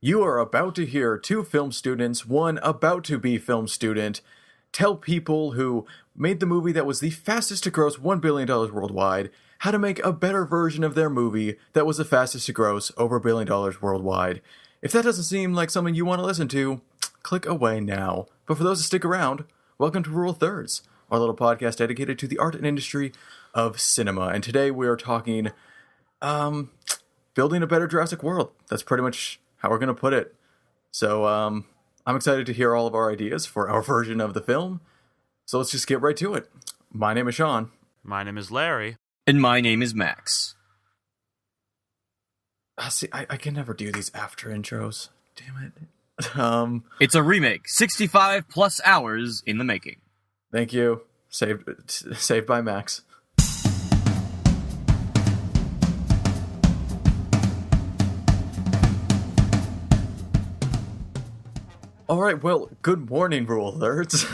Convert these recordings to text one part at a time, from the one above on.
You are about to hear two film students, one about to be film student, tell people who made the movie that was the fastest to gross $1 billion worldwide how to make a better version of their movie that was the fastest to gross over $1 billion worldwide. If that doesn't seem like something you want to listen to, click away now. But for those that stick around, welcome to Rule Thirds, our little podcast dedicated to the art and industry of cinema. And today we are talking, building a better Jurassic World. That's pretty much how we're going to put it. So, I'm excited to hear all of our ideas for our version of the film. So let's just get right to it. My name is Sean. My name is Larry. And my name is Max. See, I can never do these after intros. Damn it. It's a remake. 65 plus hours in the making. Thank you. Saved by Max. All right, well, good morning, Rule Alerts.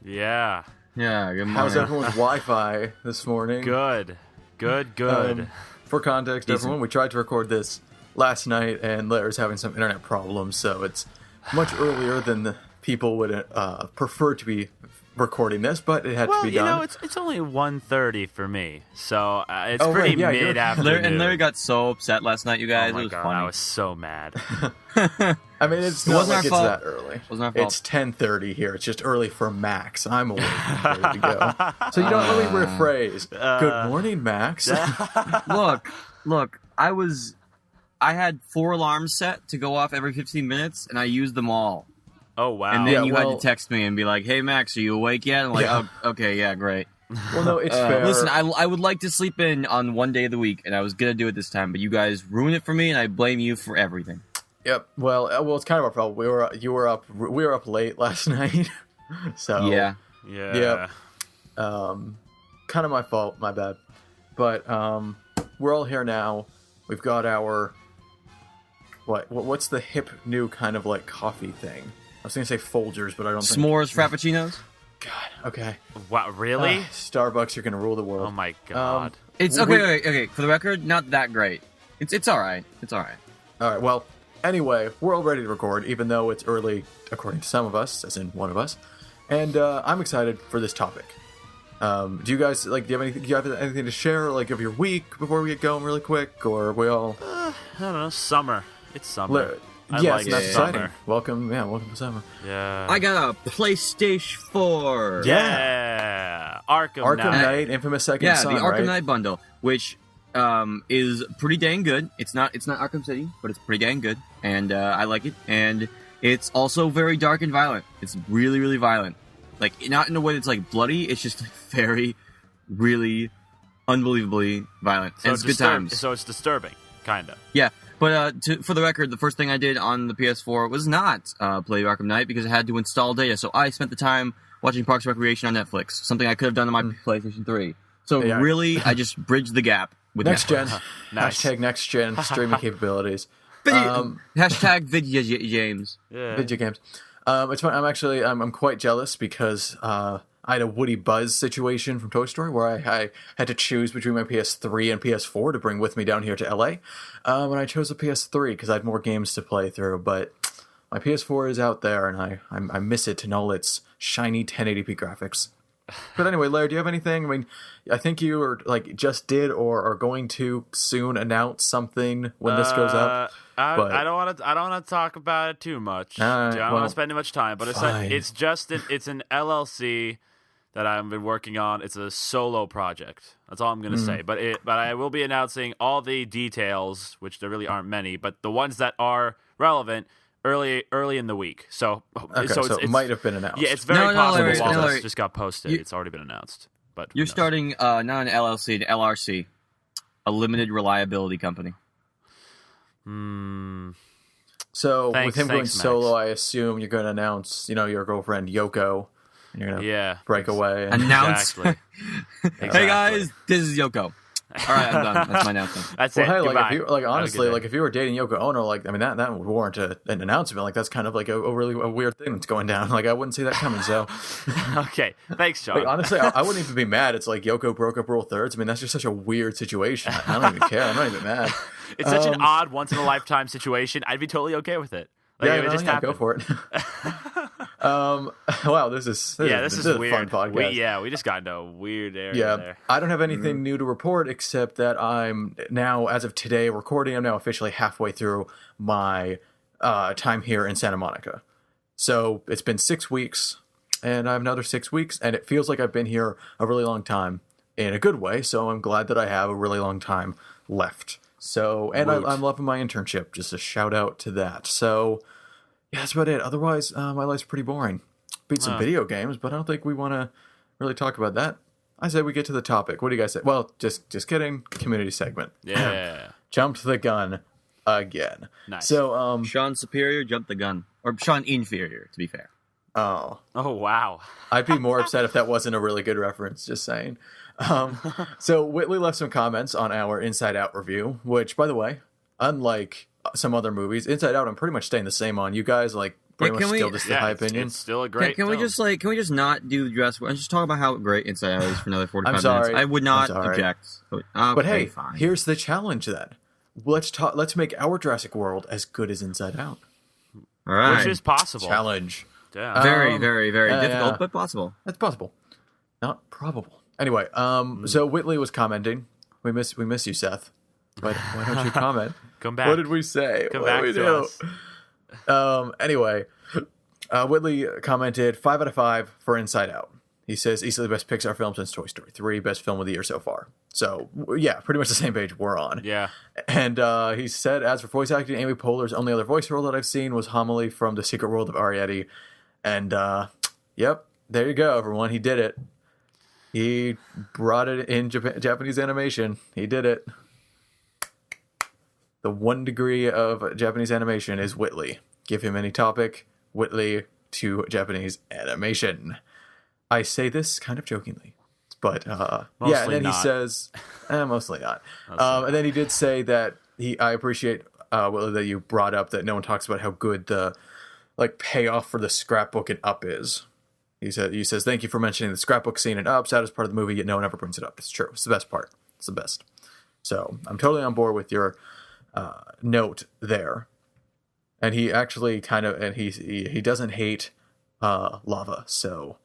Yeah. Yeah, good morning. How's everyone's Wi-Fi this morning? Good. For context, everyone, we tried to record this last night, and Larry's having some internet problems, so it's much earlier than the people would prefer to be recording this, but it had to be done. Well, it's only 1:30 for me, so it's pretty mid-afternoon. And Larry got so upset last night, you guys. Oh my it was God, funny. I was so mad. I mean, it's It not wasn't like our it's fault. that early. Wasn't our fault. It's 10:30 here. It's just early for Max. I'm awake and ready to go. So you don't really rephrase. Good morning, Max. Look, I had 4 alarms set to go off every 15 minutes, and I used them all. Oh, wow. And then Yeah, you well- had to text me and be like, hey, Max, are you awake yet? I'm like, Yeah. oh, okay, yeah, great. Well, no, it's fair. Listen, I would like to sleep in on one day of the week, and I was going to do it this time, but you guys ruined it for me, and I blame you for everything. Yep. Well, it's kind of our fault. We were up late last night. So Yeah. Yeah. kind of my fault. My bad. But we're all here now. We've got our what's the hip new kind of like coffee thing? I was gonna say Folgers, but I don't think. S'mores Frappuccinos? God. Okay. Wow, really? Starbucks, you're gonna rule the world. Oh my God. It's okay. For the record, not that great. It's all right. It's all right. All right. Well, anyway, we're all ready to record, even though it's early, according to some of us, as in one of us. And I'm excited for this topic. Do you guys do you have anything to share, like of your week before we get going, really quick, or are we all? I don't know. Summer. It's summer. I Yes, like that's summer. exciting. Welcome to summer. Yeah. I got a PlayStation 4. Yeah. Arkham Knight, Knight. infamous Second Yeah, Son, the Arkham right? Knight bundle, which is pretty dang good. It's not Arkham City, but it's pretty dang good, and I like it. And it's also very dark and violent. It's really, really violent. Like, not in a way that's like bloody. It's just like very, really, unbelievably violent. So And it's good times. So it's disturbing, kind of. Yeah, but for the record, the first thing I did on the PS4 was not play Arkham Knight because I had to install data. So I spent the time watching Parks and Recreation on Netflix, something I could have done on my PlayStation 3. So Yeah. really, I just bridged the gap with Next gen. Nice. Hashtag next gen streaming capabilities. Hashtag Video James. Yeah. Video games. It's fun. I'm quite jealous because I had a Woody Buzz situation from Toy Story where I had to choose between my PS3 and PS4 to bring with me down here to LA. And I chose the PS3 because I had more games to play through. But my PS4 is out there, and I miss it in all its shiny 1080p graphics. But anyway, Larry, do you have anything? I mean, I think you are just did or are going to soon announce something when this goes up. I don't want to talk about it too much. I don't want to spend too much time. But fine. it's an LLC that I've been working on. It's a solo project. That's all I'm going to say. But I will be announcing all the details, which there really aren't many, but the ones that are relevant early in the week. So it might have been announced. Yeah, it's very No, possible. Larry, while Larry, this just got posted. It's already been announced. But who You're knows? starting not an LLC, an LRC, a limited reliability company. So Thanks, with him going Max. solo, I assume you're going to announce, your girlfriend Yoko, and you're going to break away. And Announce. Exactly. Hey guys, this is Yoko. All right, I'm done. That's my announcement. That's well, it. hey, Goodbye. if you honestly, Have a good day. if you were dating Yoko Ono, that would warrant an announcement. Like that's kind of like a really weird thing that's going down. Like I wouldn't see that coming. So, Okay, thanks, Sean. honestly, I wouldn't even be mad. It's like Yoko broke up Rule Thirds. I mean, that's just such a weird situation. I don't even care. I'm not even mad. It's such an odd, once-in-a-lifetime situation. I'd be totally okay with it. Like, yeah, it no, just yeah, happened. go for it. Wow, this is a weird. fun podcast. We just got into a weird area Yeah, there. I don't have anything new to report except that I'm now, as of today, recording. I'm now officially halfway through my time here in Santa Monica. So it's been 6 weeks, and I have another 6 weeks, and it feels like I've been here a really long time in a good way. So I'm glad that I have a really long time left. So, and I'm loving my internship. Just a shout out to that. So, yeah, that's about it. Otherwise, my life's pretty boring. Beat some video games, but I don't think we want to really talk about that. I say we get to the topic. What do you guys say? Well, just kidding. Community segment. Yeah. Jumped the gun again. Nice. So, Sean Superior jumped the gun, or Sean Inferior, to be fair. oh, wow. I'd be more upset if that wasn't a really good reference. Just saying. So Whitley left some comments on our Inside Out review, which, by the way, unlike some other movies, Inside Out I'm pretty much staying the same on. You guys pretty much still just the high opinion. It's still a great. Can we film. just not do Jurassic World and just talk about how great Inside Out is for another 45 I'm sorry. minutes? I would not I'm sorry. object. Okay, But hey, fine. here's the challenge then. Let's make our Jurassic World as good as Inside Out. All right. Which is possible. Challenge. Yeah. Very, very, very yeah, difficult, yeah. but possible. That's possible. Not probable. Anyway, so Whitley was commenting. We miss you, Seth. But why don't you comment? Come back. What did we say? Come What back did we to do? us. Anyway, Whitley commented 5 out of 5 for Inside Out. He says easily the best Pixar film since Toy Story 3, best film of the year so far. So yeah, pretty much the same page we're on. Yeah. And he said, as for voice acting, Amy Poehler's only other voice role that I've seen was Homily from The Secret World of Arrietty. And yep, there you go, everyone. He did it. He brought it in Japanese animation. He did it. The 1 degree of Japanese animation is Whitley. Give him any topic, Whitley to Japanese animation. I say this kind of jokingly, but yeah. And then not. he says, mostly not. And then he did say that I appreciate Whitley that you brought up that no one talks about how good the payoff for the scrapbook in Up is. He says, thank you for mentioning the scrapbook scene in Up. Saddest part of the movie, yet no one ever brings it up. It's true. It's the best part. It's the best. So I'm totally on board with your note there. And he actually he doesn't hate lava. So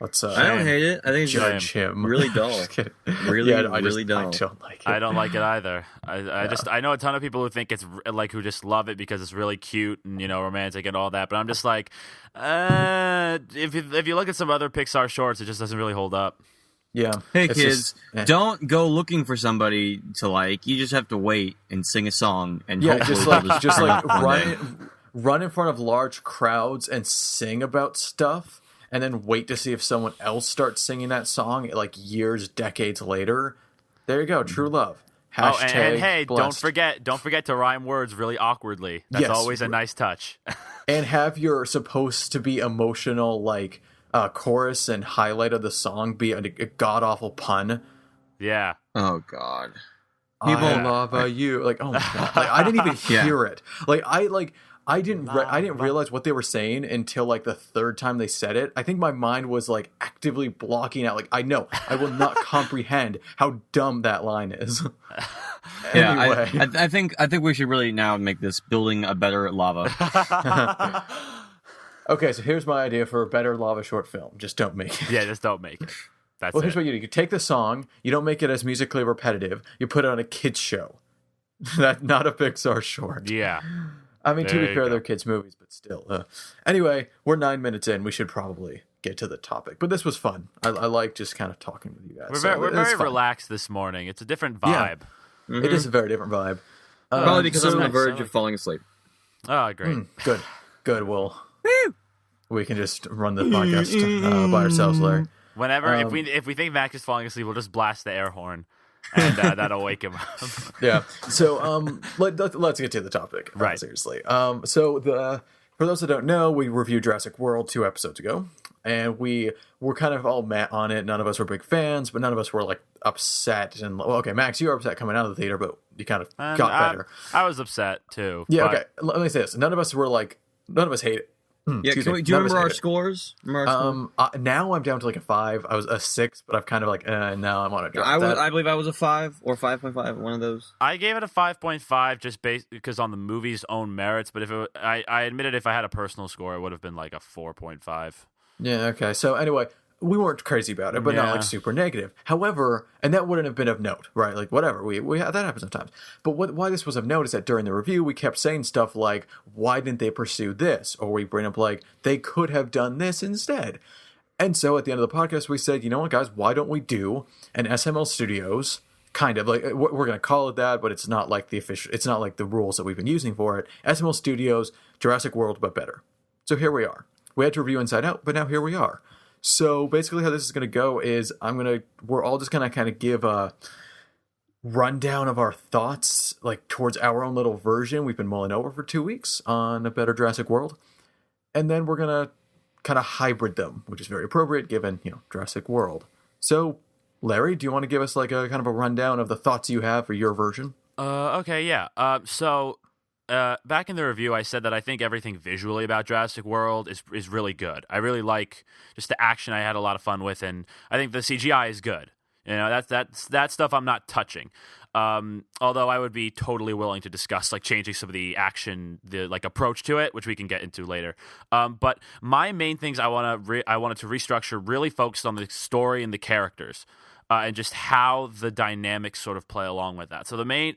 let's I don't hate it. I think it's judge him. really dull. Just kidding. Really, I really dull. I don't like it. I don't like it either. I know a ton of people who think it's who just love it because it's really cute and romantic and all that. But I'm just like, if you look at some other Pixar shorts, it just doesn't really hold up. Yeah. Hey It's kids, just, don't go looking for somebody to like. You just have to wait and sing a song and hopefully just they'll just one day. run in front of large crowds and sing about stuff, and then wait to see if someone else starts singing that song years, decades later. There you go, true love. Hashtag and hey, blessed. don't forget to rhyme words really awkwardly. That's Yes. always a nice touch. And have your supposed to be emotional chorus and highlight of the song be a god awful pun. Yeah. Oh God. I love you. Oh my god! I didn't even hear it. I didn't realize what they were saying until the third time they said it. I think my mind was actively blocking out. I know I will not comprehend how dumb that line is. Anyway. Yeah, I think we should really now make this building a better lava. Okay, so here's my idea for a better lava short film. Just don't make it. Yeah, just don't make it. That's Well, here's what you do. You take the song, you don't make it as musically repetitive, you put it on a kid's show. Not a Pixar short. Yeah. I mean, to There be you fair, go. they're kids' movies, but still. Anyway, we're 9 minutes in. We should probably get to the topic. But this was fun. I like just kind of talking with you guys. We're it's very fun. relaxed this morning. It's a different Yeah. vibe. It is a very different vibe. Probably because I'm on the nice. verge of falling asleep. Oh, great. Good. Well, we can just run the podcast by ourselves, Larry. Whenever if we think Mac is falling asleep, we'll just blast the air horn, and that'll wake him up. Yeah. So let's get to the topic. Right. Seriously. For those that don't know, we reviewed Jurassic World 2 episodes ago, and we were kind of all met on it. None of us were big fans, but none of us were upset. And okay, Max, you were upset coming out of the theater, but you kind of got better. I was upset too. Yeah. but- Okay. Let me say this: none of us hate it. Yeah, Excuse do me, you that remember our was it. scores? Remember our scores? Now I'm down to like a 5. I was a 6, but I've kind of like, now I want to drop I that. believe I was a 5 or 5.5, one of those. I gave it a 5.5 just based because on the movie's own merits. But I admitted if I had a personal score, it would have been like a 4.5. Yeah, okay. So anyway, we weren't crazy about it, but not Yeah. like super negative. However, and that wouldn't have been of note, right? Like whatever, we that happens sometimes. But why this was of note is that during the review, we kept saying stuff like, "Why didn't they pursue this?" Or we bring up like, "They could have done this instead." And so at the end of the podcast, we said, "You know what, guys? Why don't we do an SML Studios?" Kind of like we're going to call it that, but it's not like the official. It's not like the rules that we've been using for it. SML Studios, Jurassic World, but better. So here we are. We had to review Inside Out, but now here we are. So basically how this is going to go is we're all just going to kind of give a rundown of our thoughts like towards our own little version we've been mulling over for 2 weeks on a better Jurassic World. And then we're going to kind of hybrid them, which is very appropriate given, Jurassic World. So Larry, do you want to give us like a kind of a rundown of the thoughts you have for your version? Okay, yeah. Back in the review, I said that I think everything visually about Jurassic World is really good. I really like just the action. I had a lot of fun with, and I think the CGI is good. That stuff I'm not touching. Although I would be totally willing to discuss like changing some of the action, the like approach to it, which we can get into later. But my main things I wanted to restructure really focused on the story and the characters. And just how the dynamics sort of play along with that. So the main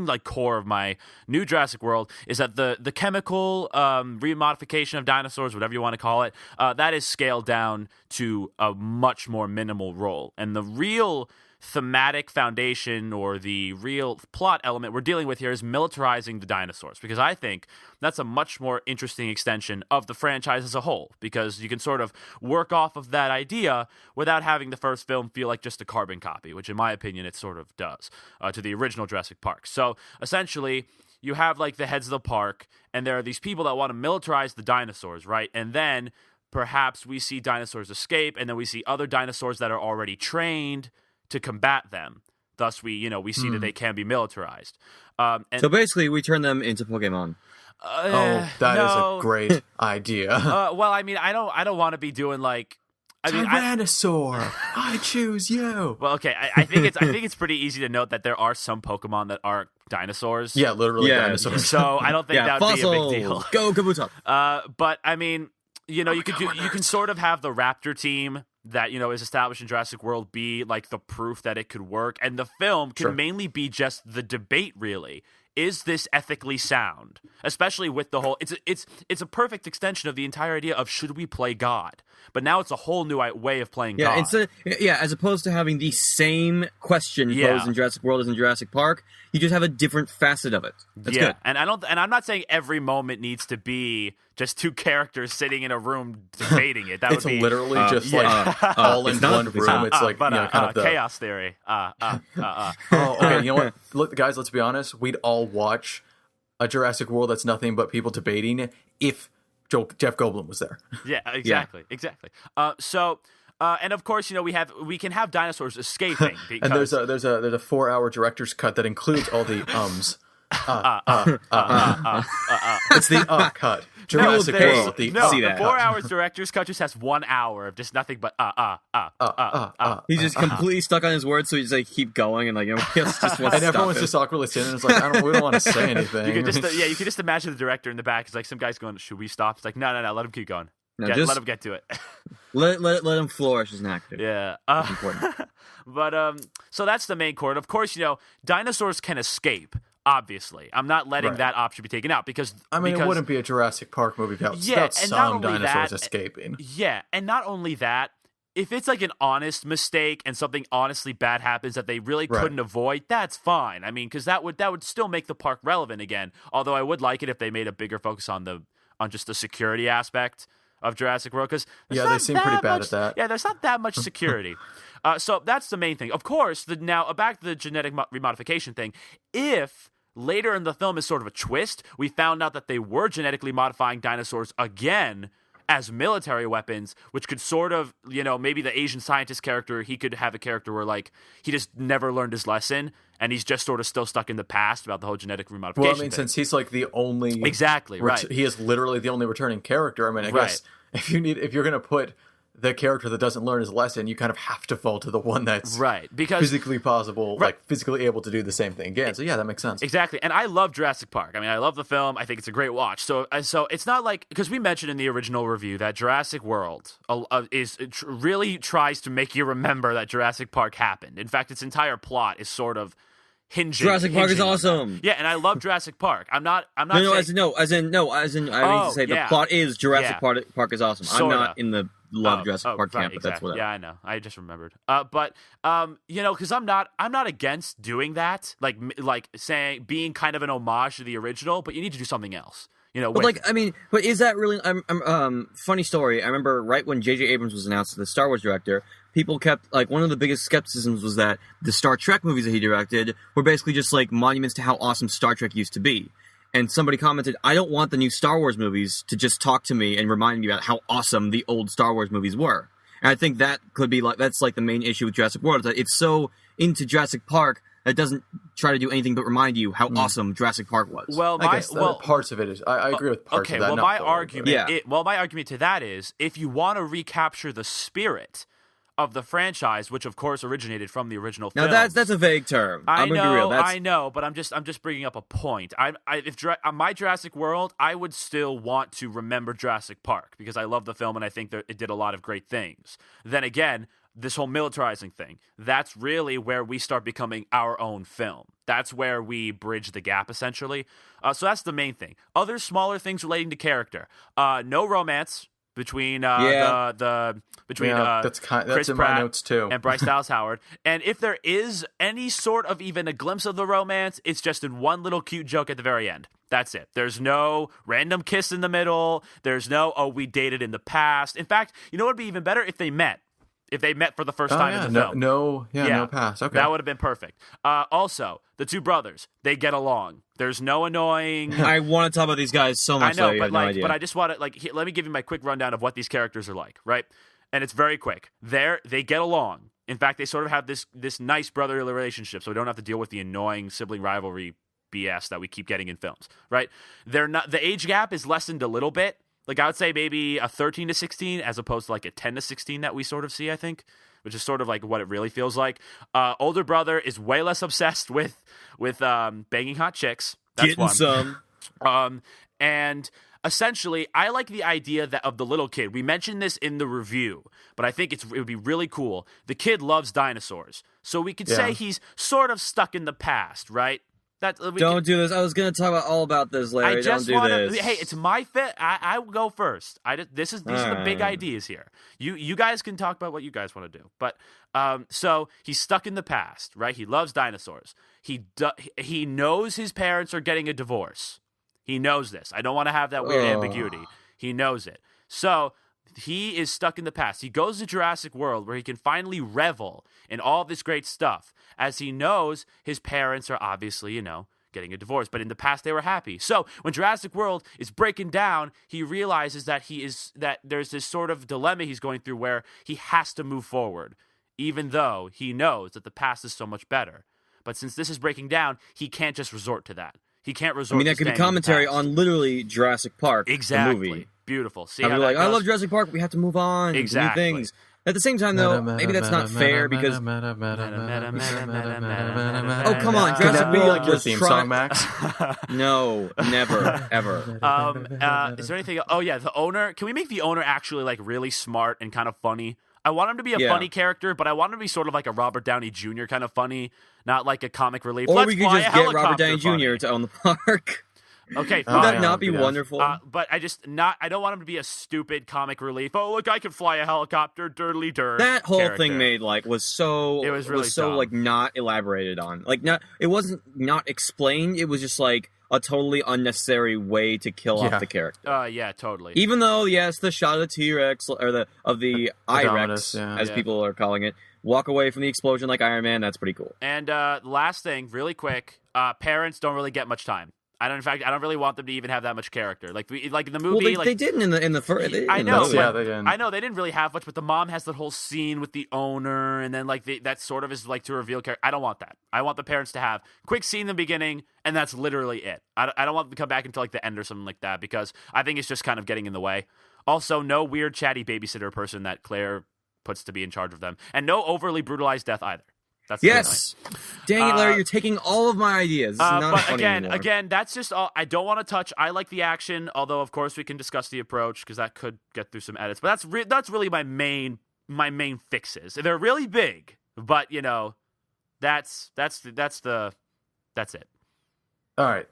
like core of my new Jurassic World is that the chemical remodification of dinosaurs, whatever you want to call it, that is scaled down to a much more minimal role. And the real thematic foundation or the real plot element we're dealing with here is militarizing the dinosaurs, because I think that's a much more interesting extension of the franchise as a whole, because you can sort of work off of that idea without having the first film feel like just a carbon copy, which in my opinion it sort of does to the original Jurassic Park. So essentially you have like the heads of the park, and there are these people that want to militarize the dinosaurs, right? And then perhaps we see dinosaurs escape, and then we see other dinosaurs that are already trained to combat them. Thus, we see that they can be militarized. And So basically, we turn them into Pokemon. That is a great idea. Well, I mean, I don't want to be doing like. Tyrannosaur, I choose you. Well, okay, I think it's pretty easy to note that there are some Pokemon that are dinosaurs. Yeah, literally Yeah. dinosaurs. So I don't think that would be a fossil. big deal. Go Kabuto. But I mean, you can sort of have the Raptor team that is established in Jurassic World be like the proof that it could work, and the film can mainly be just the debate. Really, is this ethically sound? Especially with the whole, it's a perfect extension of the entire idea of should we play God? But now it's a whole new way of playing God. As opposed to having the same question posed in Jurassic World as in Jurassic Park, you just have a different facet of it. That's good. And I'm not saying every moment needs to be just two characters sitting in a room debating it. That It's would be literally just like all in one room. It's like kind of the chaos theory. okay, you know what? Look, guys, let's be honest. We'd all watch a Jurassic World that's nothing but people debating if Jeff Goldblum was there. Yeah, exactly. And of course, we can have dinosaurs escaping because And there's a 4-hour director's cut that includes all the ums. It's the cut. Jurassic World. The 4 hours director's cut just has 1 hour of just nothing but He's just completely stuck on his words, so he's like keep going and like he just wants to and stop everyone's him. just awkwardly sitting there. It's like we don't want to say anything. You can just imagine the director in the back is like some guy's going, should we stop? It's like no, let him keep going. No, Let him get to it. let him flourish as an actor. Yeah. That's important. But so that's the main core. And of course, dinosaurs can escape. Obviously, I'm not letting that option be taken out because it wouldn't be a Jurassic Park movie without some dinosaurs escaping. Yeah, and not only that, if it's like an honest mistake and something honestly bad happens that they really couldn't avoid, that's fine. I mean, because that would still make the park relevant again. Although I would like it if they made a bigger focus on just the security aspect of Jurassic World, because they seem pretty bad at that. Yeah, there's not that much security. So that's the main thing. Of course, now back to the genetic remodification thing. If later in the film is sort of a twist, we found out that they were genetically modifying dinosaurs again, as military weapons, which could sort of, maybe the Asian scientist character, he could have a character where, like, he just never learned his lesson, and he's just sort of still stuck in the past about the whole genetic remodification Well, I mean, thing. since he's, like, the only... Exactly, right. He is literally the only returning character. I mean, I guess if you're going to put the character that doesn't learn his lesson, you kind of have to fall to the one that's because physically possible, like physically able to do the same thing again. So yeah, that makes sense. Exactly. And I love Jurassic Park. I mean, I love the film. I think it's a great watch. So it's not like, because we mentioned in the original review that Jurassic World really tries to make you remember that Jurassic Park happened. In fact, its entire plot is sort of Jurassic Park is awesome. Yeah, and I love Jurassic Park. I'm not I mean to say the plot is Jurassic Park is awesome. Sorta. I'm not in the Jurassic Park camp, but that's whatever. Yeah, I know. I just remembered. Because I'm not against doing that, like being kind of an homage to the original, but you need to do something else. But is that really? Funny story. I remember right when J.J. Abrams was announced as the Star Wars director, people kept, like, one of the biggest skepticisms was that the Star Trek movies that he directed were basically just, like, monuments to how awesome Star Trek used to be. And somebody commented, I don't want the new Star Wars movies to just talk to me and remind me about how awesome the old Star Wars movies were. And I think that could be, like, that's, like, the main issue with Jurassic World, is that it's so into Jurassic Park that it doesn't try to do anything but remind you how awesome Jurassic Park was. Well, parts of it is. I agree with parts of that. Well, my argument to that is, if you want to recapture the spirit of the franchise, which of course originated from the original film. Now that's a vague term. I know, but I'm just bringing up a point. If my Jurassic World, I would still want to remember Jurassic Park because I love the film and I think that it did a lot of great things. Then again, this whole militarizing thing, that's really where we start becoming our own film. That's where we bridge the gap, essentially. So that's the main thing. Other smaller things relating to character. No romance between that's Chris in Pratt my notes too, and Bryce Dallas Howard. And if there is any sort of even a glimpse of the romance, it's just in one little cute joke at the very end. That's it. There's no random kiss in the middle. There's no, we dated in the past. In fact, you know what would be even better? If they met. If they met for the first time in the film. No past. Okay. That would have been perfect. Also, the two brothers, they get along. There's no annoying... I want to talk about these guys so much. I know, but I just want to, let me give you my quick rundown of what these characters are like, right? And it's very quick. They get along. In fact, they sort of have this nice brotherly relationship, so we don't have to deal with the annoying sibling rivalry BS that we keep getting in films, right? The age gap is lessened a little bit. Like, I would say maybe a 13 to 16 as opposed to like a 10 to 16 that we sort of see, I think, which is sort of like what it really feels like. Older brother is way less obsessed with banging hot chicks. That's getting some. And essentially, I like the idea of the little kid. We mentioned this in the review, but I think it would be really cool. The kid loves dinosaurs. So we could say he's sort of stuck in the past, right? Don't do this. I was going to talk all about this, Larry. Don't do this. Hey, it's my fit. I will go first. These are the big ideas here. You guys can talk about what you guys want to do. But so he's stuck in the past, right? He loves dinosaurs. He knows his parents are getting a divorce. He knows this. I don't want to have that weird ambiguity. He knows it. So he is stuck in the past. He goes to Jurassic World where he can finally revel in all this great stuff, as he knows his parents are obviously, getting a divorce, but in the past they were happy. So when Jurassic World is breaking down, he realizes that there's this sort of dilemma he's going through where he has to move forward, even though he knows that the past is so much better. But since this is breaking down, he can't just resort to that. He can't resort to that could be commentary on literally Jurassic Park, exactly. the movie. Beautiful. See how I love Jurassic Park. We have to move on. Exactly. New things. At the same time, though, maybe that's not fair because. Oh come on, Jurassic World like your was theme song, Max. No, never, ever. Is there anything? Oh yeah, the owner. Can we make the owner actually like really smart and kind of funny? I want him to be a funny character, but I want him to be sort of like a Robert Downey Jr. kind of funny, not like a comic relief. Or we could just get Robert Downey Jr. to own the park. Okay, fine. Would that not be wonderful? But I don't want him to be a stupid comic relief. Oh, look, I can fly a helicopter, dirtly dirt. That whole thing was so dumb. Like not elaborated on. Like it wasn't not explained. It was just like a totally unnecessary way to kill off the character. Yeah, totally. Even though, yes, the shot of the T-Rex or the I-Rex, as people are calling it, walk away from the explosion like Iron Man. That's pretty cool. And last thing, really quick, parents don't really get much time. In fact, I don't really want them to even have that much character. Like in the movie, well, they didn't in the first. I know, yeah, they didn't. I know they didn't really have much, but the mom has that whole scene with the owner, and then like that sort of is like to reveal character. I don't want that. I want the parents to have quick scene in the beginning, and that's literally it. I don't want them to come back until like the end or something like that, because I think it's just kind of getting in the way. Also, no weird chatty babysitter person that Claire puts to be in charge of them, and no overly brutalized death either. That's yes. Dang it, Larry! You're taking all of my ideas. This is not but funny anymore. again, that's just all. I don't want to touch. I like the action, although of course we can discuss the approach because that could get through some edits. But that's really my main fixes. They're really big, but that's it. All right.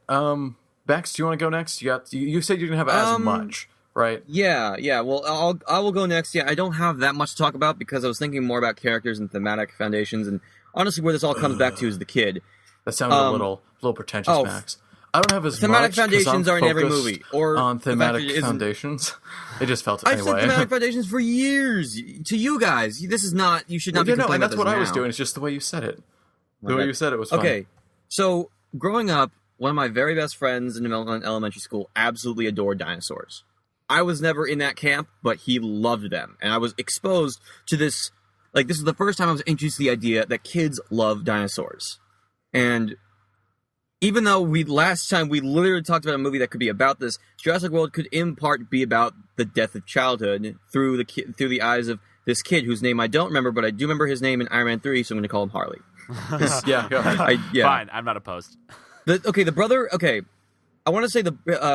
Bex, do you want to go next? You said you didn't have as much, right? Yeah. Well, I will go next. Yeah, I don't have that much to talk about because I was thinking more about characters and thematic foundations, and honestly, where this all comes back to is the kid. That sounded a little pretentious, Max. I don't have as thematic much foundations are in every movie, or on thematic foundations. It just felt I've anyway. said thematic foundations for years to you guys. This is not. You should not be complaining and that's about what this I was now. doing. It's just the way you said it. The way you said it was fun. Okay, so growing up, one of my very best friends in elementary school absolutely adored dinosaurs. I was never in that camp, but he loved them, and I was exposed to this. Like, this is the first time I was introduced to the idea that kids love dinosaurs. And even though last time we literally talked about a movie that could be about this, Jurassic World could in part be about the death of childhood through the eyes of this kid whose name I don't remember, but I do remember his name in Iron Man 3, so I'm going to call him Harley. Yeah, go ahead. Fine, I'm not opposed. The brother, I want to say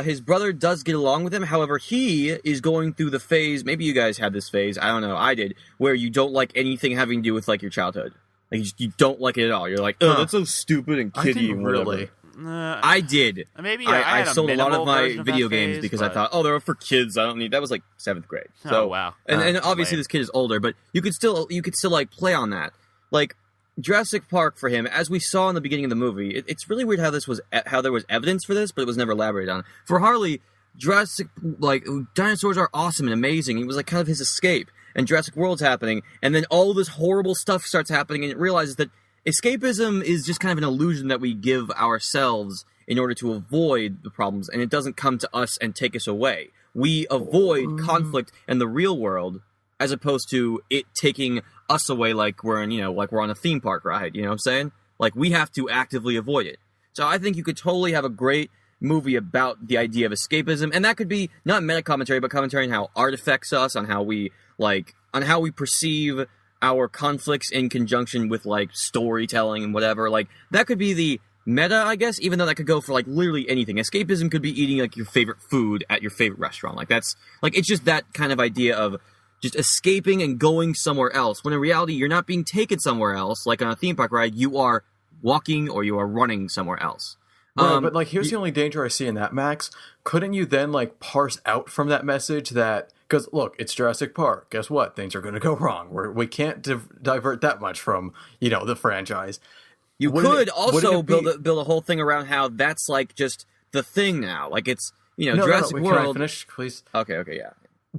his brother does get along with him. However, he is going through the phase. Maybe you guys had this phase. I don't know. I did, where you don't like anything having to do with like your childhood. Like you don't like it at all. You're like, oh, that's so stupid and kiddie. Really. I did. Maybe I sold a lot of my video games phase, because I thought, they're for kids. I don't need. That was like 7th grade. So, oh wow. And obviously lame. this kid is older, but you could still like play on that. Like Jurassic Park for him, as we saw in the beginning of the movie, it's really weird how there was evidence for this, but it was never elaborated on. For Harley, dinosaurs are awesome and amazing. It was like kind of his escape, and Jurassic World's happening, and then all this horrible stuff starts happening, and it realizes that escapism is just kind of an illusion that we give ourselves in order to avoid the problems, and it doesn't come to us and take us away. We avoid conflict in the real world, as opposed to it taking us away like we're on a theme park ride, you know what I'm saying? Like, we have to actively avoid it. So I think you could totally have a great movie about the idea of escapism, and that could be not meta commentary, but commentary on how art affects us, on how we perceive our conflicts in conjunction with like storytelling and whatever. Like, that could be the meta, I guess, even though that could go for like literally anything. Escapism could be eating like your favorite food at your favorite restaurant. Like, that's like, it's just that kind of idea of just escaping and going somewhere else, when in reality you're not being taken somewhere else like on a theme park ride. You are walking or you are running somewhere else. Right, but like, here's the only danger I see in that, Max. Couldn't you then like parse out from that message that, because look, it's Jurassic Park, guess what, things are going to go wrong, we can't divert that much from the franchise. You could also build a whole thing around how that's like just the thing now, like it's Jurassic World. Can I finish, please? Okay, yeah.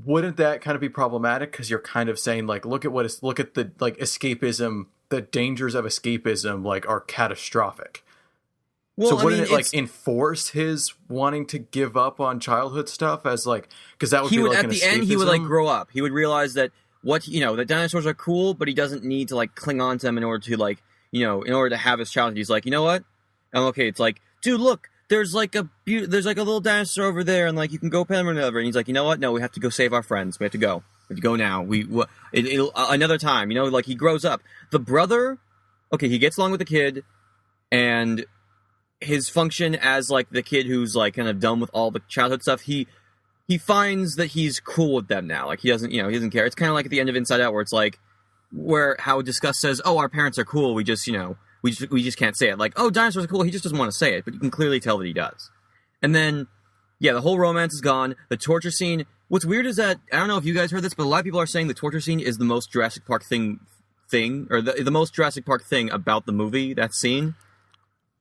Wouldn't that kind of be problematic? Because you're kind of saying like, look at the like escapism, the dangers of escapism like are catastrophic. Well, so wouldn't it like enforce his wanting to give up on childhood stuff as like, because that would be like an escapism? At the end, he would like grow up. He would realize that that dinosaurs are cool, but he doesn't need to like cling on to them in order to like in order to have his childhood. He's like, you know what? And okay, it's like, dude, look. There's like a little dinosaur over there, and like you can go pet him or whatever. And he's like, you know what? No, we have to go save our friends. We have to go. We have to go now. It'll another time. Like he grows up. The brother, okay, he gets along with the kid, and his function as like the kid who's like kind of done with all the childhood stuff. He finds that he's cool with them now. Like he doesn't care. It's kind of like at the end of Inside Out, where it's like how Disgust says, "Oh, our parents are cool. We just we just can't say it." Like, oh, dinosaurs are cool. He just doesn't want to say it, but you can clearly tell that he does. And then, yeah, the whole romance is gone. The torture scene. What's weird is that, I don't know if you guys heard this, but a lot of people are saying the torture scene is the most Jurassic Park thing, or the most Jurassic Park thing about the movie, that scene.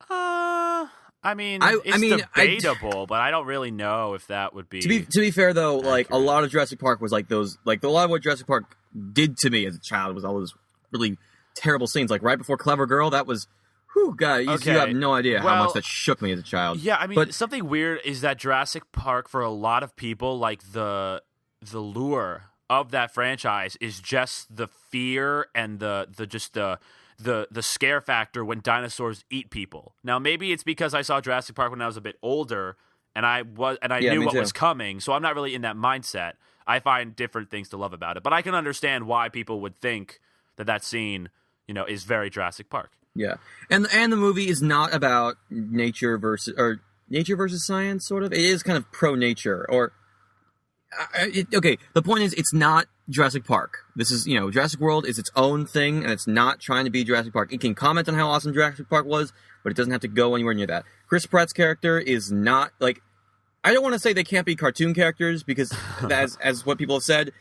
I mean, it's debatable, but I don't really know if that would be... To be fair, though, accurate. like, a lot of Jurassic Park was like those... Like, a lot of what Jurassic Park did to me as a child was all those really terrible scenes. Like, right before Clever Girl, that was... Whew, God, you have no idea how much that shook me as a child. Yeah, I mean, but something weird is that Jurassic Park, for a lot of people, like the lure of that franchise is just the fear and the scare factor when dinosaurs eat people. Now, maybe it's because I saw Jurassic Park when I was a bit older, and I knew what was coming, so I'm not really in that mindset. I find different things to love about it, but I can understand why people would think that scene, is very Jurassic Park. Yeah, and the movie is not about nature versus science, sort of. It is kind of pro nature, or okay. The point is, it's not Jurassic Park. This is Jurassic World is its own thing, and it's not trying to be Jurassic Park. It can comment on how awesome Jurassic Park was, but it doesn't have to go anywhere near that. Chris Pratt's character is not like. I don't want to say they can't be cartoon characters because, as what people have said.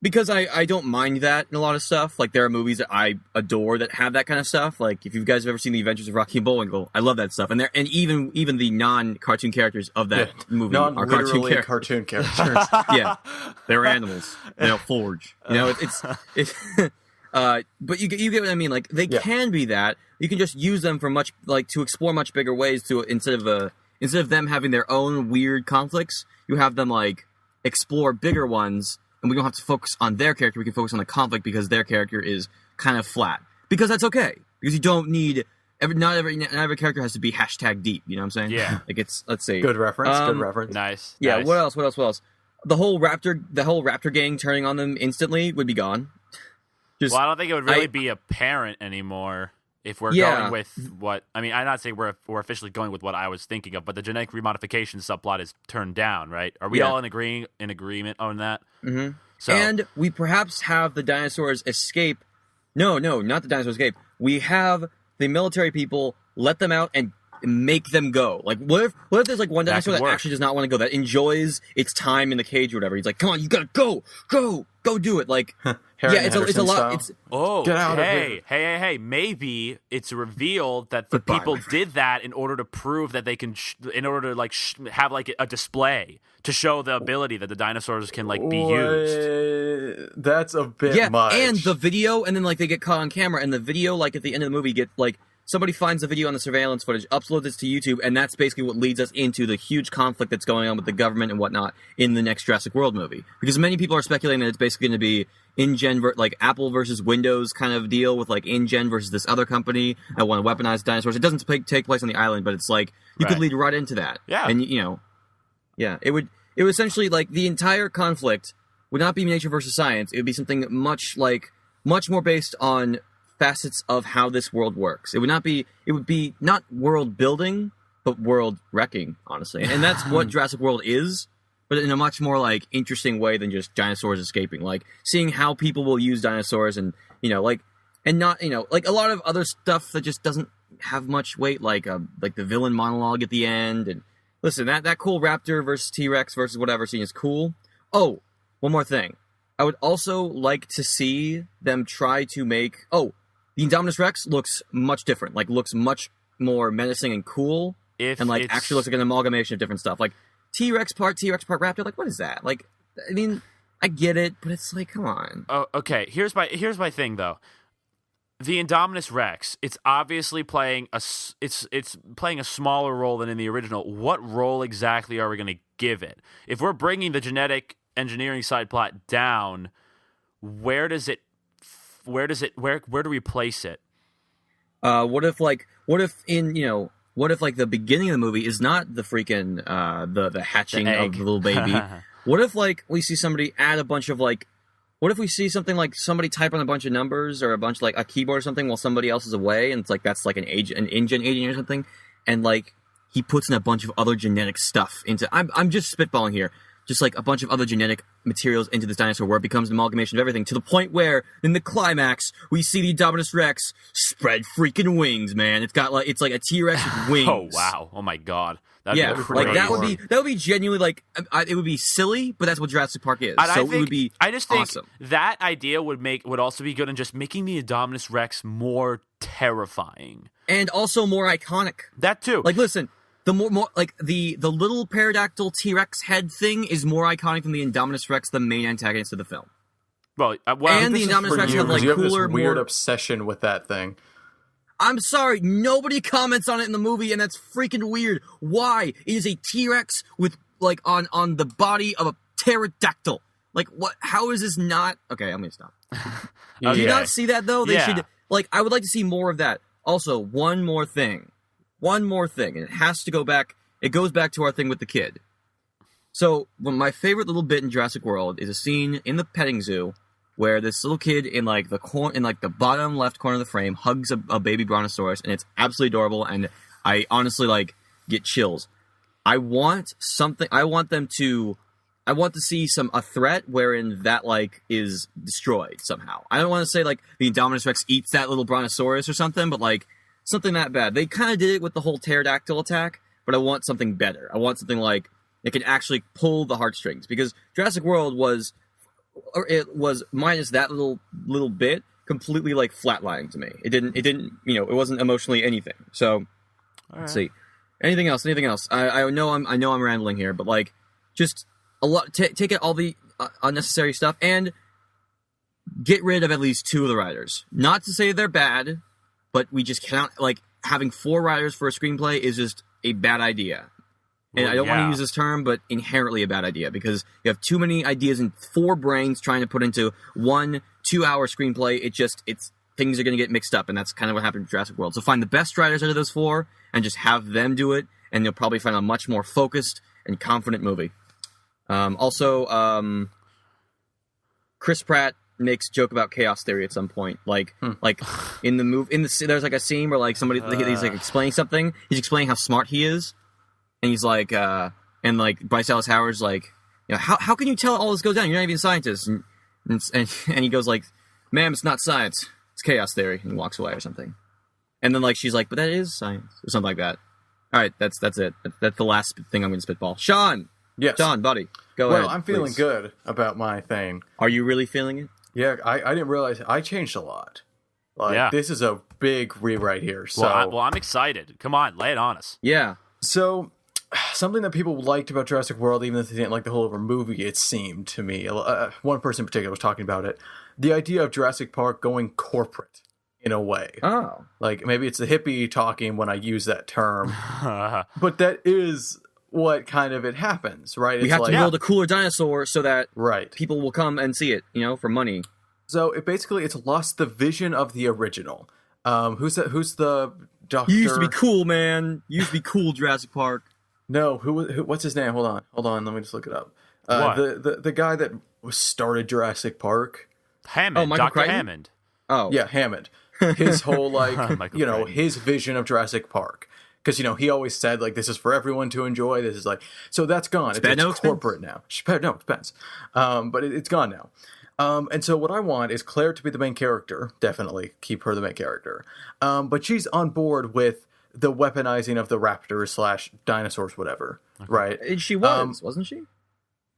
Because I don't mind that in a lot of stuff. Like, there are movies that I adore that have that kind of stuff. Like, if you guys have ever seen The Adventures of Rocky and Bullwinkle, I love that stuff. And even the non-cartoon characters of that movie are cartoon characters. Yeah, they're animals. They don't forge. It's but you get what I mean. Like, they can be that. You can just use them for to explore much bigger ways. Instead of them having their own weird conflicts, you have them explore bigger ones. And we don't have to focus on their character. We can focus on the conflict because their character is kind of flat. Because that's okay. Because you don't need... Not every character has to be #deep. You know what I'm saying? Yeah. Let's see. Good reference. Good reference. Nice. Yeah, nice. What else? The whole raptor gang turning on them instantly would be gone. Well, I don't think it would really be apparent anymore if we're going with what... I mean, I'm not saying we're officially going with what I was thinking of, but the genetic remodification subplot is turned down, right? Are we all in agreement on that? Mm-hmm. So, and we perhaps have the dinosaurs escape. No, not the dinosaurs escape. We have the military people let them out and make them go. Like, what if there's one dinosaur that actually does not want to go, that enjoys its time in the cage or whatever? He's like, come on, you gotta go do it. Like, it's a lot. Get out of here. Hey, maybe it's revealed that the people did that in order to prove that they can, in order to have a display to show the ability that the dinosaurs can be used. That's a bit much. And the video, and then they get caught on camera, and the video at the end of the movie get somebody finds the video on the surveillance footage, uploads this to YouTube, and that's basically what leads us into the huge conflict that's going on with the government and whatnot in the next Jurassic World movie. Because many people are speculating that it's basically going to be InGen, Apple versus Windows kind of deal with InGen versus this other company that want to weaponize dinosaurs. It doesn't take place on the island, but it's you could lead right into that. Yeah. And, it would essentially, the entire conflict would not be nature versus science. It would be something much more based on facets of how this world works. It would be not world building, but world wrecking, honestly. And that's what Jurassic World is, but in a much more interesting way than just dinosaurs escaping. Seeing how people will use dinosaurs and, and not, a lot of other stuff that just doesn't have much weight, like the villain monologue at the end. And listen, that cool raptor versus T-Rex versus whatever scene is cool. Oh, one more thing. I would also like to see them try to make... the Indominus Rex looks much different. Looks much more menacing and cool. And actually looks like an amalgamation of different stuff. T-Rex part raptor. What is that? I mean, I get it, but it's come on. Oh, okay. Here's my thing though. The Indominus Rex, it's obviously playing it's playing a smaller role than in the original. What role exactly are we going to give it? If we're bringing the genetic engineering side plot down, where do we place it? What if the beginning of the movie is not the freaking the hatching of the little baby? What if we see somebody add a bunch of what if we see something somebody type on a bunch of numbers or a bunch a keyboard or something while somebody else is away, and it's that's an InGen agent or something, and he puts in a bunch of other genetic stuff into. I'm just spitballing here. Just a bunch of other genetic materials into this dinosaur where it becomes an amalgamation of everything, to the point where, in the climax, we see the Indominus Rex spread freaking wings, man. It's got it's a T-Rex with wings. Oh, wow. Oh, my God. That'd be crazy. that would be genuinely, it would be silly, but that's what Jurassic Park is. And so it would be I just think awesome. That idea would also be good in just making the Indominus Rex more terrifying. And also more iconic. That too. Listen... The more the little pterodactyl T-Rex head thing is more iconic than the Indominus Rex, the main antagonist of the film. Well, and the Indominus Rex have you have cooler, this weird more obsession with that thing. I'm sorry, nobody comments on it in the movie, and that's freaking weird. Why? It is a T-Rex with, like, on the body of a pterodactyl. Like, what? How is this not... Okay, I'm gonna stop. Do you not see that, though? They should... Like, I would like to see more of that. Also, one more thing. And it has to go back... It goes back to our thing with the kid. So, my favorite little bit in Jurassic World is a scene in the petting zoo where this little kid in like the bottom left corner of the frame hugs a baby brontosaurus, and it's absolutely adorable, and I honestly like get chills. I want to see a threat wherein that like is destroyed somehow. I don't want to say like the Indominus Rex eats that little brontosaurus or something, but like something that bad. They kind of did it with the whole pterodactyl attack, but I want something better. I want something like it can actually pull the heartstrings, because Jurassic World was minus that little bit completely like flatlining to me. It didn't it wasn't emotionally anything. So let's see. Anything else? I know I'm rambling here, but like just a lot. Take out all the unnecessary stuff and get rid of at least 2 of the writers. Not to say they're bad, but we just cannot, like, having 4 writers for a screenplay is just a bad idea. And I don't want to use this term, but inherently a bad idea, because you have too many ideas in 4 brains trying to put into 1 2-hour screenplay. Things are going to get mixed up, and that's kind of what happened in Jurassic World. So find the best writers out of those 4 and just have them do it, and you'll probably find a much more focused and confident movie. Also, Chris Pratt makes joke about chaos theory at some point, like in the movie. There's like a scene where like somebody he's like explaining something. He's explaining how smart he is. And he's like, and like Bryce Dallas Howard's like, how can you tell all this goes down? You're not even a scientist. And he goes like, ma'am, it's not science, it's chaos theory, and he walks away or something. And then like she's like, but that is science or something like that. All right, that's it. That's the last thing I'm going to spitball. Sean, yes, Sean, buddy, go ahead. Well, I'm feeling please. good about my thing. Are you really feeling it? Yeah, I didn't realize I changed a lot. Like this is a big rewrite here. So I'm excited. Come on, lay it on us. Yeah. So. Something that people liked about Jurassic World, even if they didn't like the whole over movie, it seemed to me, one person in particular was talking about it, the idea of Jurassic Park going corporate in a way. Oh. Like, maybe it's the hippie talking when I use that term, but that is what kind of it happens, right? We have to build a cooler dinosaur so that people will come and see it, for money. So it's lost the vision of the original. Who's the doctor? You used to be cool, man. You used to be cool, Jurassic Park. No, who? What's his name? Hold on. Let me just look it up. What? The guy that started Jurassic Park. Hammond. Michael Dr. Crichton? Hammond. Oh, yeah, Hammond. His whole his vision of Jurassic Park, because he always said like this is for everyone to enjoy. This is like so that's gone. It's corporate now. No expense. But it's gone now. And so what I want is Claire to be the main character. Definitely keep her the main character. But she's on board with the weaponizing of the raptors / dinosaurs, whatever, right? And she wasn't she?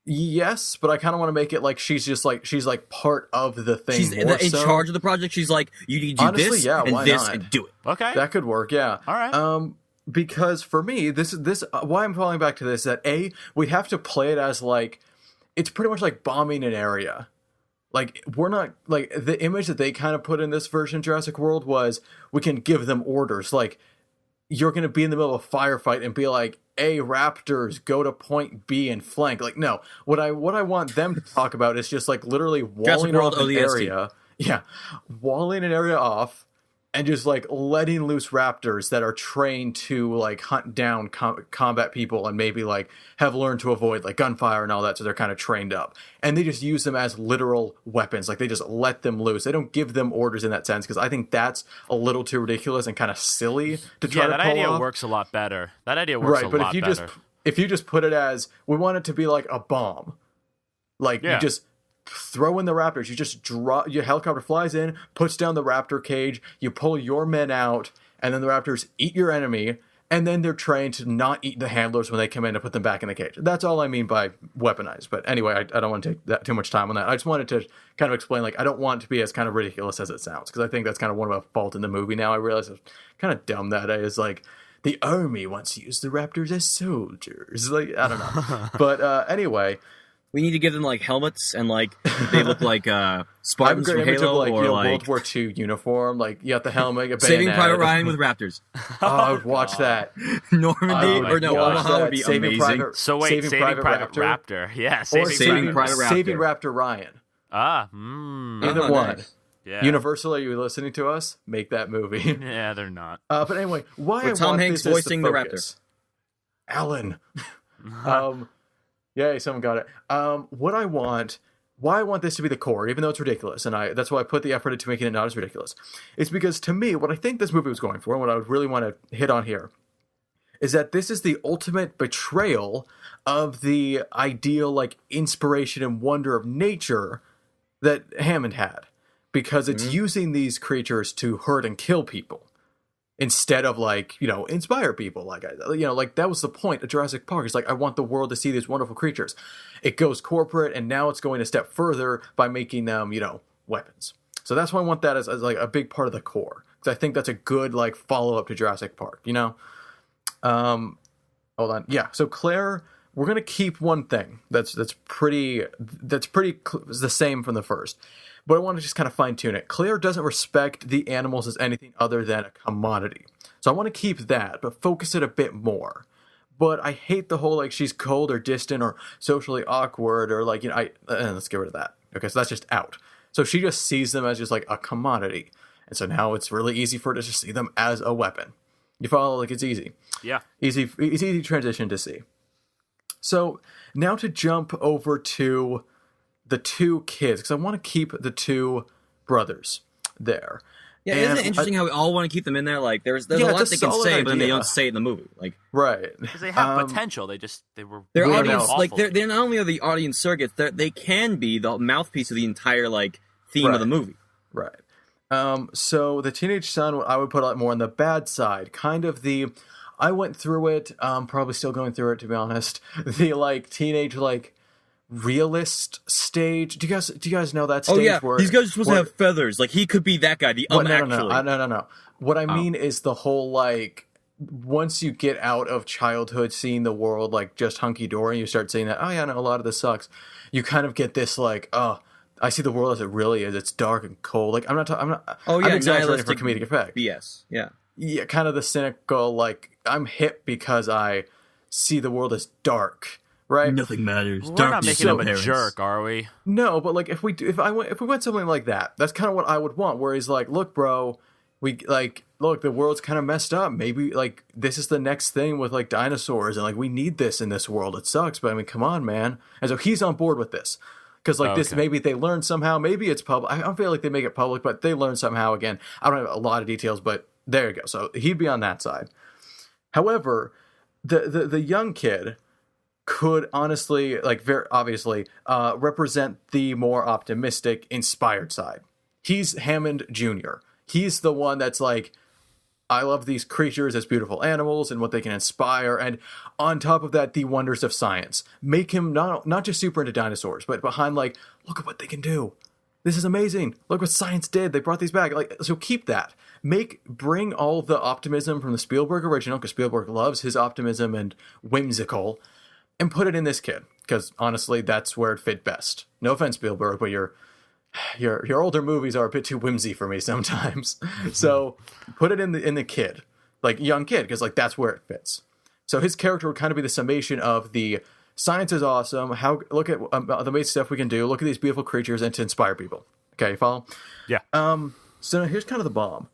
Yes, but I kind of want to make it like she's like part of the thing. She's in charge of the project. She's like, you need to do this and this not? And do it. Okay, that could work. Yeah. All right. Because for me, this why I'm falling back to this, that we have to play it as like it's pretty much like bombing an area. Like, we're not, like, the image that they kind of put in this version of Jurassic World was we can give them orders. Like, you're going to be in the middle of a firefight and be like, A, raptors, go to point B and flank. Like, no. What I want them to talk about is just, like, literally walling off an area. Yeah. Walling an area off and just, like, letting loose raptors that are trained to, like, hunt down combat people and maybe, like, have learned to avoid, like, gunfire and all that, so they're kind of trained up. And they just use them as literal weapons. Like, they just let them loose. They don't give them orders in that sense, because I think that's a little too ridiculous and kind of silly to try to pull off. Yeah, that idea works a lot better. That idea works a lot better. Right, but if you just put it as, we want it to be like a bomb. Like, you just throw in the raptors. You just drop, your helicopter flies in, puts down the raptor cage, you pull your men out, and then the raptors eat your enemy, and then they're trained to not eat the handlers when they come in and put them back in the cage. That's all I mean by weaponized. But anyway, I don't want to take too much time on that. I just wanted to kind of explain, like, I don't want it to be as kind of ridiculous as it sounds, because I think that's kind of one of a fault in the movie now. I realize it's kind of dumb that is, like, the army wants to use the raptors as soldiers. Like, I don't know. But anyway, We need to give them like helmets and like they look like Spartans from Halo of, or like World War II uniform. Like you got the helmet, a Saving bayonet. Private Ryan with Raptors. Oh, I would watch that. Normandy my or no, God. Omaha would be Saving amazing. Private, So wait, Saving Private Raptor. Yeah, Saving Private Raptor. Saving Raptor Ryan. Either Oh, one. nice. Yeah. Universal, are you listening to us? Make that movie. Yeah, they're not. But anyway, why With I Tom want Hanks this voicing is the the Raptor. focus. Alan. Yay, someone got it. Why I want this to be the core, even though it's ridiculous, and that's why I put the effort into making it not as ridiculous, is because to me, what I think this movie was going for, and what I would really want to hit on here, is that this is the ultimate betrayal of the ideal, like, inspiration and wonder of nature that Hammond had. Because it's using these creatures to hurt and kill people. Instead of, like, inspire people. Like, like that was the point of Jurassic Park. It's like, I want the world to see these wonderful creatures. It goes corporate, and now it's going a step further by making them, weapons. So that's why I want that as like a big part of the core. Because I think that's a good, like, follow-up to Jurassic Park, Hold on. Yeah, so Claire, we're going to keep one thing that's pretty the same from the first. But I want to just kind of fine-tune it. Claire doesn't respect the animals as anything other than a commodity. So I want to keep that, but focus it a bit more. But I hate the whole, like, she's cold or distant or socially awkward or, like, let's get rid of that. Okay, so that's just out. So she just sees them as just, like, a commodity. And so now it's really easy for her to just see them as a weapon. You follow? Like, it's easy. Yeah. It's easy transition to see. So now to jump over to the two kids, because I want to keep the two brothers there. Yeah, isn't it interesting how we all want to keep them in there? Like, there's a lot they can say, but then they don't say it in the movie. Like, right? Because they have potential. They're audience. awful. Like, they're not only are the audience surrogates, they can be the mouthpiece of the entire like theme of the movie. Right. So the teenage son, I would put a lot more on the bad side. Kind of the, I went through it. Probably still going through it, to be honest. The like teenage like realist stage. Do you guys know that stage? Oh yeah, where these guys are supposed to have feathers. Like he could be that guy. The actually. No. What I mean is the whole like once you get out of childhood, seeing the world like just hunky dory, you start seeing that. Oh yeah, no, a lot of this sucks. You kind of get this like, oh, I see the world as it really is. It's dark and cold. Like I'm not. Oh yeah, I'm exaggerating for comedic effect. BS. Yeah. Yeah, kind of the cynical like I'm hip because I see the world as dark. Right? Nothing matters. We're not making him a jerk, are we? No, but like if we went something like that, that's kind of what I would want. Where he's like, look, bro, the world's kind of messed up. Maybe like this is the next thing with like dinosaurs, and like we need this in this world. It sucks, but I mean, come on, man. And so he's on board with this because like this, maybe they learn somehow. Maybe it's public. I don't feel like they make it public, but they learn somehow. Again, I don't have a lot of details, but there you go. So he'd be on that side. However, the young kid could honestly, like very obviously, represent the more optimistic, inspired side. He's Hammond Jr. He's the one that's like, I love these creatures as beautiful animals and what they can inspire, and on top of that, the wonders of science. Make him not just super into dinosaurs, but behind like, look at what they can do. This is amazing. Look what science did. They brought these back. Like, so keep that. Bring all the optimism from the Spielberg original, because Spielberg loves his optimism and whimsical, and put it in this kid, because honestly, that's where it fit best. No offense, Spielberg, but your older movies are a bit too whimsy for me sometimes. So put it in the kid, like young kid, because like that's where it fits. So his character would kind of be the summation of the science is awesome. How look at the amazing stuff we can do. Look at these beautiful creatures, and to inspire people. Okay, you follow? Yeah. So now here's kind of the bomb,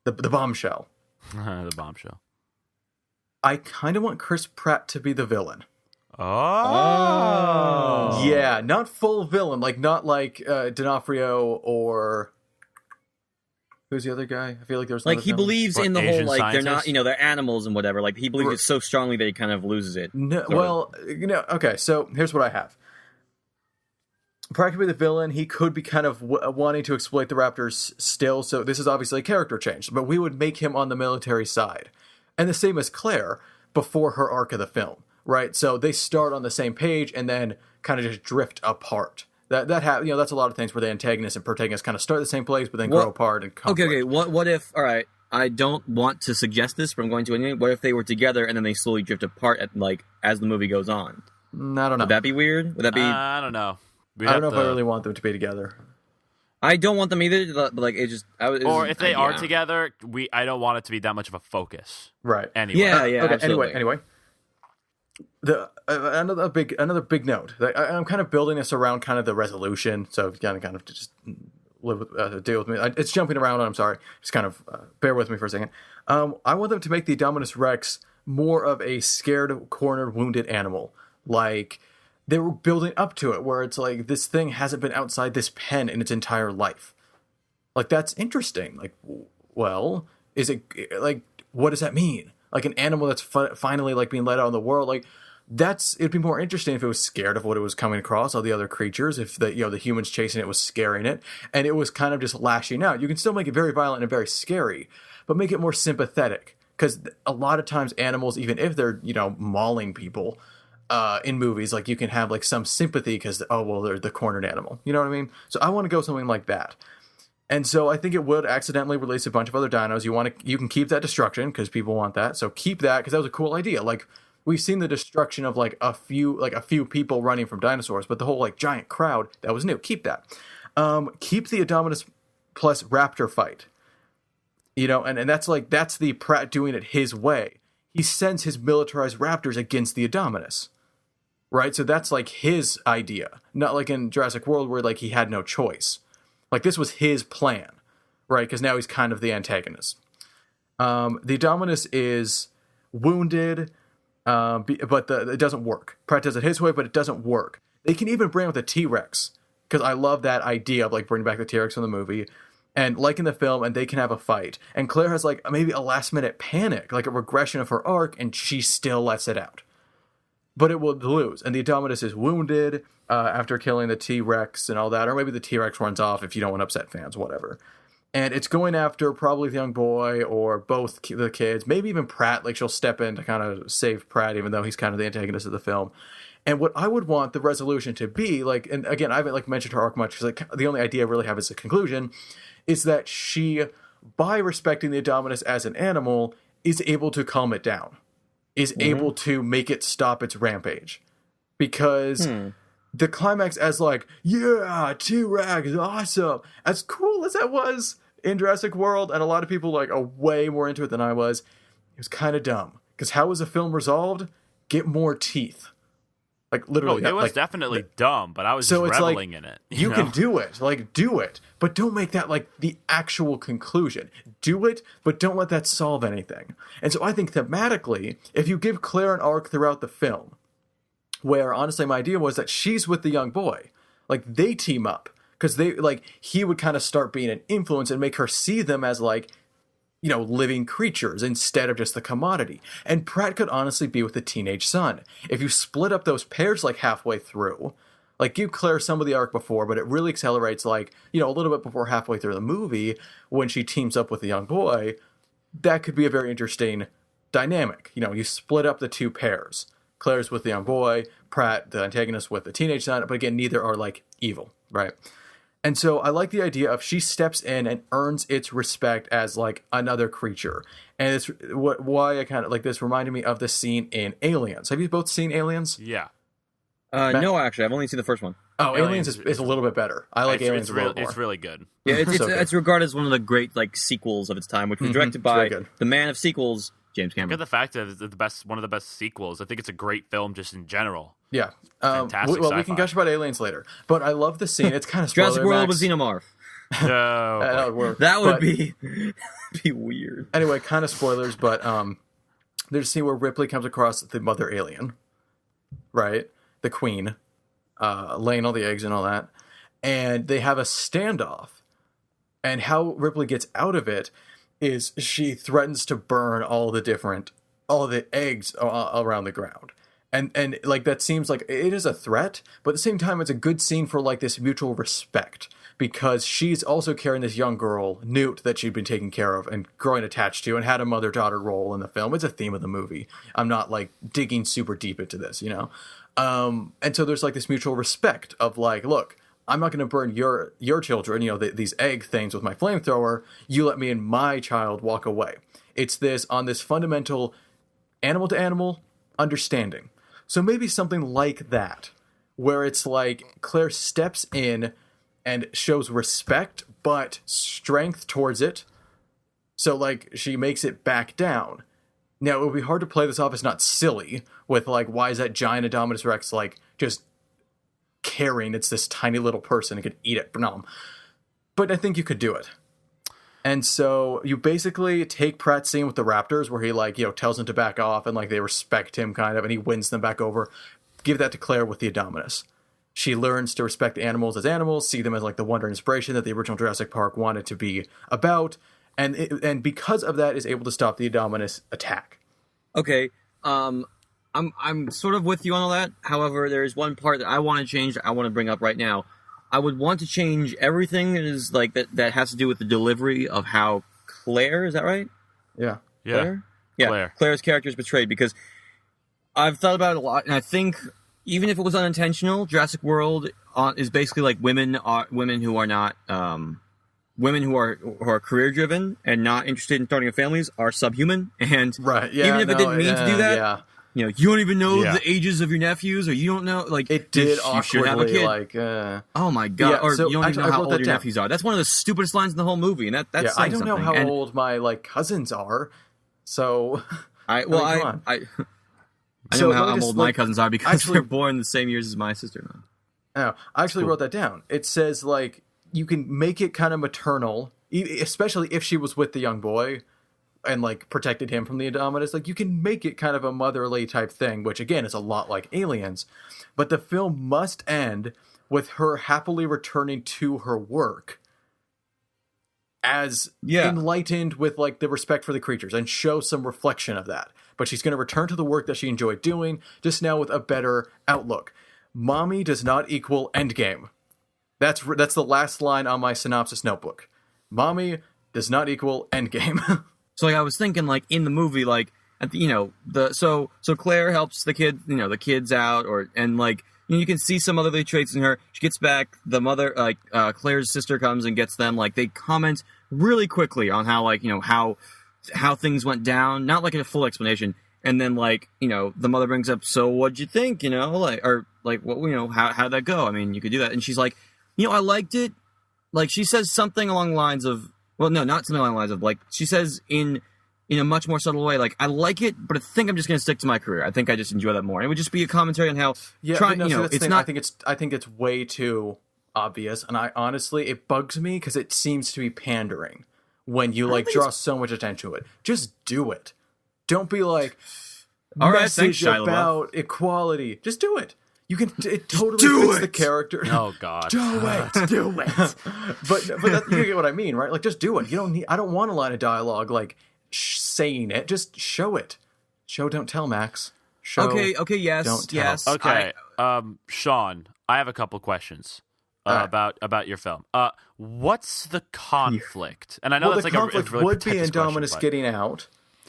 the bombshell. The bombshell. I kind of want Chris Pratt to be the villain. Oh. Yeah, not full villain, like not like D'Onofrio or who's the other guy? I feel like there's like he believes in the Asian whole like scientist? they're not they're animals and whatever. Like he believes it so strongly that he kind of loses it. No, well, okay. So here's what I have. Practically the villain, he could be kind of wanting to exploit the Raptors still. So this is obviously a character change, but we would make him on the military side, and the same as Claire before her arc of the film. Right, so they start on the same page and then kind of just drift apart. That's a lot of things where the antagonist and protagonist kind of start at the same place, but then grow apart and conflict. Okay. What if? All right, I don't want to suggest this, but I'm going to anyway. What if they were together and then they slowly drift apart as the movie goes on? I don't know. Would that be weird? Would that be? I don't know. I don't know if I really want them to be together. I don't want them either, but like it just. Or if they are together, I don't want it to be that much of a focus. Right. Anyway. Yeah. Okay. Absolutely. Anyway. Another big note. I'm kind of building this around kind of the resolution, so you kind of just deal with me. It's jumping around. I'm sorry. Just kind of bear with me for a second. I want them to make the Indominus Rex more of a scared, cornered, wounded animal. Like they were building up to it, where it's like this thing hasn't been outside this pen in its entire life. Like that's interesting. Like, well, is it like what does that mean? Like an animal that's finally like being let out in the world, like it'd be more interesting if it was scared of what it was coming across, all the other creatures, if the humans chasing it was scaring it, and it was kind of just lashing out. You can still make it very violent and very scary, but make it more sympathetic, because a lot of times animals, even if they're mauling people in movies, like you can have like some sympathy because they're the cornered animal, you know what I mean? So I want to go something like that. And so I think it would accidentally release a bunch of other dinos. You can keep that destruction because people want that. So keep that because that was a cool idea. Like we've seen the destruction of like a few people running from dinosaurs, but the whole like giant crowd, that was new. Keep that. Keep the Indominus plus Raptor fight. And that's the Pratt doing it his way. He sends his militarized raptors against the Indominus. Right? So that's like his idea. Not like in Jurassic World where like he had no choice. Like, this was his plan, right? Because now he's kind of the antagonist. The Indominus is wounded, but it doesn't work. Pratt does it his way, but it doesn't work. They can even bring with a T-Rex, because I love that idea of, like, bringing back the T-Rex from the movie. And, like in the film, and they can have a fight. And Claire has, like, maybe a last-minute panic, like a regression of her arc, and she still lets it out. But it will lose. And the Indominus is wounded after killing the T-Rex and all that. Or maybe the T-Rex runs off if you don't want to upset fans, whatever. And it's going after probably the young boy or both the kids. Maybe even Pratt. Like, she'll step in to kind of save Pratt, even though he's kind of the antagonist of the film. And what I would want the resolution to be, like, and again, I haven't, like, mentioned her arc much, because, like, the only idea I really have is a conclusion, is that she, by respecting the Indominus as an animal, is able to calm it down. Is able to make it stop its rampage. Because the climax as like, yeah, T-Rex is awesome. As cool as that was in Jurassic World, and a lot of people like are way more into it than I was, it was kind of dumb. Because how was the film resolved? Get more teeth. Like, literally. It was definitely dumb, but I was just reveling in it. You can do it. Like, do it. But don't make that, like, the actual conclusion. Do it, but don't let that solve anything. And so I think thematically, if you give Claire an arc throughout the film, where, honestly, my idea was that she's with the young boy. Like, they team up. Because he would kind of start being an influence and make her see them as, like, living creatures instead of just the commodity. And Pratt could honestly be with the teenage son. If you split up those pairs like halfway through, like give Claire some of the arc before, but it really accelerates like, a little bit before halfway through the movie when she teams up with the young boy, that could be a very interesting dynamic. You split up the two pairs. Claire's with the young boy, Pratt, the antagonist, with the teenage son, but again, neither are like evil, right? And so I like the idea of she steps in and earns its respect as like another creature. And it's why I kind of like this reminded me of the scene in Aliens. Have you both seen Aliens? Yeah. No, actually, I've only seen the first one. Oh, Aliens is a little bit better. I like Aliens a little more. It's really good. Yeah, it's regarded as one of the great like sequels of its time, which was directed by the man of sequels, James Cameron. Look at the fact that it's one of the best sequels. I think it's a great film just in general. Yeah. Fantastic we can gush about Aliens later. But I love the scene. It's kind of Jurassic World with Xenomorph. No. That would be weird. Anyway, kind of spoilers, but there's a scene where Ripley comes across the mother alien, right? The queen, laying all the eggs and all that. And they have a standoff. And how Ripley gets out of it is she threatens to burn all the eggs around the ground. And like that seems like it is a threat, but at the same time it's a good scene for like this mutual respect, because she's also carrying this young girl, Newt, that she'd been taking care of and growing attached to and had a mother-daughter role in the film. It's a theme of the movie. I'm not like digging super deep into this, and so there's like this mutual respect of like, look, I'm not going to burn your children, these egg things with my flamethrower. You let me and my child walk away. It's this on this fundamental animal to animal understanding. So maybe something like that, where it's like Claire steps in and shows respect, but strength towards it. So, like, she makes it back down. Now, it would be hard to play this off as not silly, with, like, why is that giant Indominus Rex, like, just caring it's this tiny little person and could eat it? No. But I think you could do it. And so you basically take Pratt's scene with the raptors where he, like, tells them to back off and, like, they respect him kind of, and he wins them back over. Give that to Claire with the Indominus. She learns to respect the animals as animals, see them as, like, the wonder and inspiration that the original Jurassic Park wanted to be about, and because of that is able to stop the Indominus attack. Okay, I'm sort of with you on all that. However, there is one part that I want to change that I want to bring up right now. I would want to change everything that is like that has to do with the delivery of how Claire, is that right? Yeah. Claire? Yeah. Claire's character is portrayed, because I've thought about it a lot, and I think even if it was unintentional, Jurassic World is basically like women who are not women who are career driven and not interested in starting a families are subhuman, and right. Yeah, even if it didn't mean to do that, you don't even know the ages of your nephews, or you don't know, like, it did you should have a kid. Like, oh my god, yeah, or so you don't even know how old your nephews are. That's one of the stupidest lines in the whole movie, and that's saying I don't know something. how old my, like, cousins are, so I know how old my cousins are because they're born the same years as my sister. Oh, I actually wrote that down. It says, like, you can make it kind of maternal, especially if she was with the young boy and, like, protected him from the Indominus. Like, you can make it kind of a motherly type thing, which, again, is a lot like Aliens. But the film must end with her happily returning to her work as enlightened with, like, the respect for the creatures, and show some reflection of that. But she's going to return to the work that she enjoyed doing, just now with a better outlook. Mommy does not equal Endgame. That's the last line on my synopsis notebook. Mommy does not equal Endgame. So, like, I was thinking, like, in the movie, like, at the, so Claire helps the kid, the kids out, and like, you can see some other traits in her. She gets back, the mother, like, Claire's sister comes and gets them. Like, they comment really quickly on how, like, how things went down, not like in a full explanation. And then, like, the mother brings up, so what'd you think, like, or like, what, how'd that go? I mean, you could do that. And she's like, I liked it. Like, she says something along the lines of, well, no, not something along the lines of, like, she says in a much more subtle way, like, I like it, but I think I'm just going to stick to my career. I think I just enjoy that more. And it would just be a commentary on how, it's not. I think it's way too obvious, and honestly, it bugs me because it seems to be pandering when you, like, draw so much attention to it. Just do it. Don't be like, all right, message thanks, about equality. Just do it. You can. It totally fits the character. Oh God. Do it. Do it. but you get what I mean, right? Like, just do it. You don't need. I don't want a line of dialogue like saying it. Just show it. Show, don't tell, Max. Show. Okay. Yes. Don't tell. Yes. Okay. Sean, I have a couple questions about your film. What's the conflict? And I know that's the like conflict a really would be Indominus question, getting out.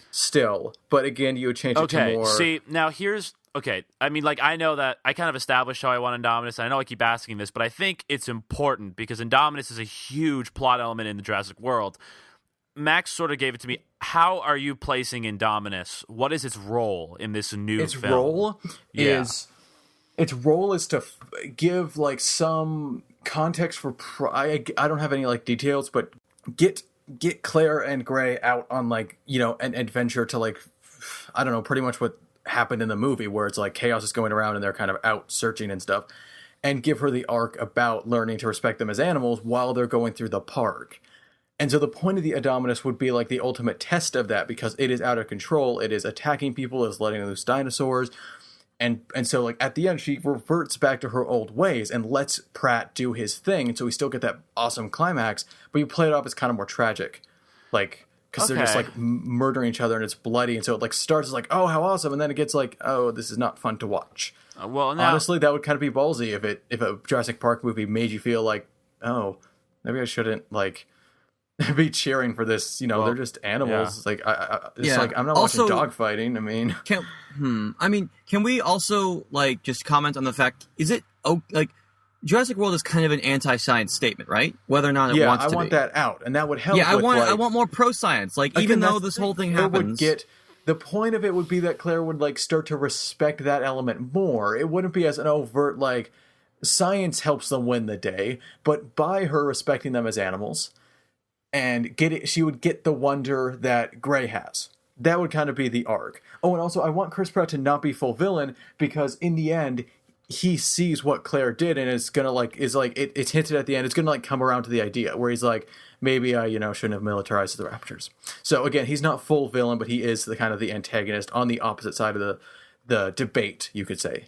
Still, but again, you would change it to more. See, now here's okay. I mean, like, I know that I kind of established how I want Indominus, and I know I keep asking this, but I think it's important because Indominus is a huge plot element in the Jurassic World. Max sort of gave it to me. How are you placing Indominus? What is its role in this new film? Its role is to give, like, some context for. I don't have any, like, details, but get Claire and Gray out on, like, an adventure to, like, I don't know, pretty much what happened in the movie, where it's like chaos is going around and they're kind of out searching and stuff, and give her the arc about learning to respect them as animals while they're going through the park. And so the point of the Indominus would be, like, the ultimate test of that, because it is out of control. It is attacking people, it is letting loose dinosaurs. And so, like, at the end, she reverts back to her old ways and lets Pratt do his thing. And so we still get that awesome climax, but you play it off as kind of more tragic. Like, because they're just, like, murdering each other and it's bloody. And so it, like, starts as, like, oh, how awesome. And then it gets like, oh, this is not fun to watch. Honestly, that would kind of be ballsy if a Jurassic Park movie made you feel like, oh, maybe I shouldn't, like, be cheering for this. They're just animals. Yeah. Like, like, I'm not watching dogfighting. I mean, can we also, like, just comment on the fact, is it, like, Jurassic World is kind of an anti-science statement, right? Whether or not it wants to be. I want that out, and that would help. Yeah, I want more pro-science. Like, even though this whole thing happens, the point of it would be that Claire would like start to respect that element more. It wouldn't be as an overt like science helps them win the day, but by her respecting them as animals and she would get the wonder that Gray has. That would kind of be the arc. Oh, and also I want Chris Pratt to not be full villain because in the end he sees what Claire did and it's gonna like it's hinted at the end. It's gonna like come around to the idea where he's like, maybe I shouldn't have militarized the Raptors. So again, he's not full villain, but he is the kind of the antagonist on the opposite side of the debate, you could say.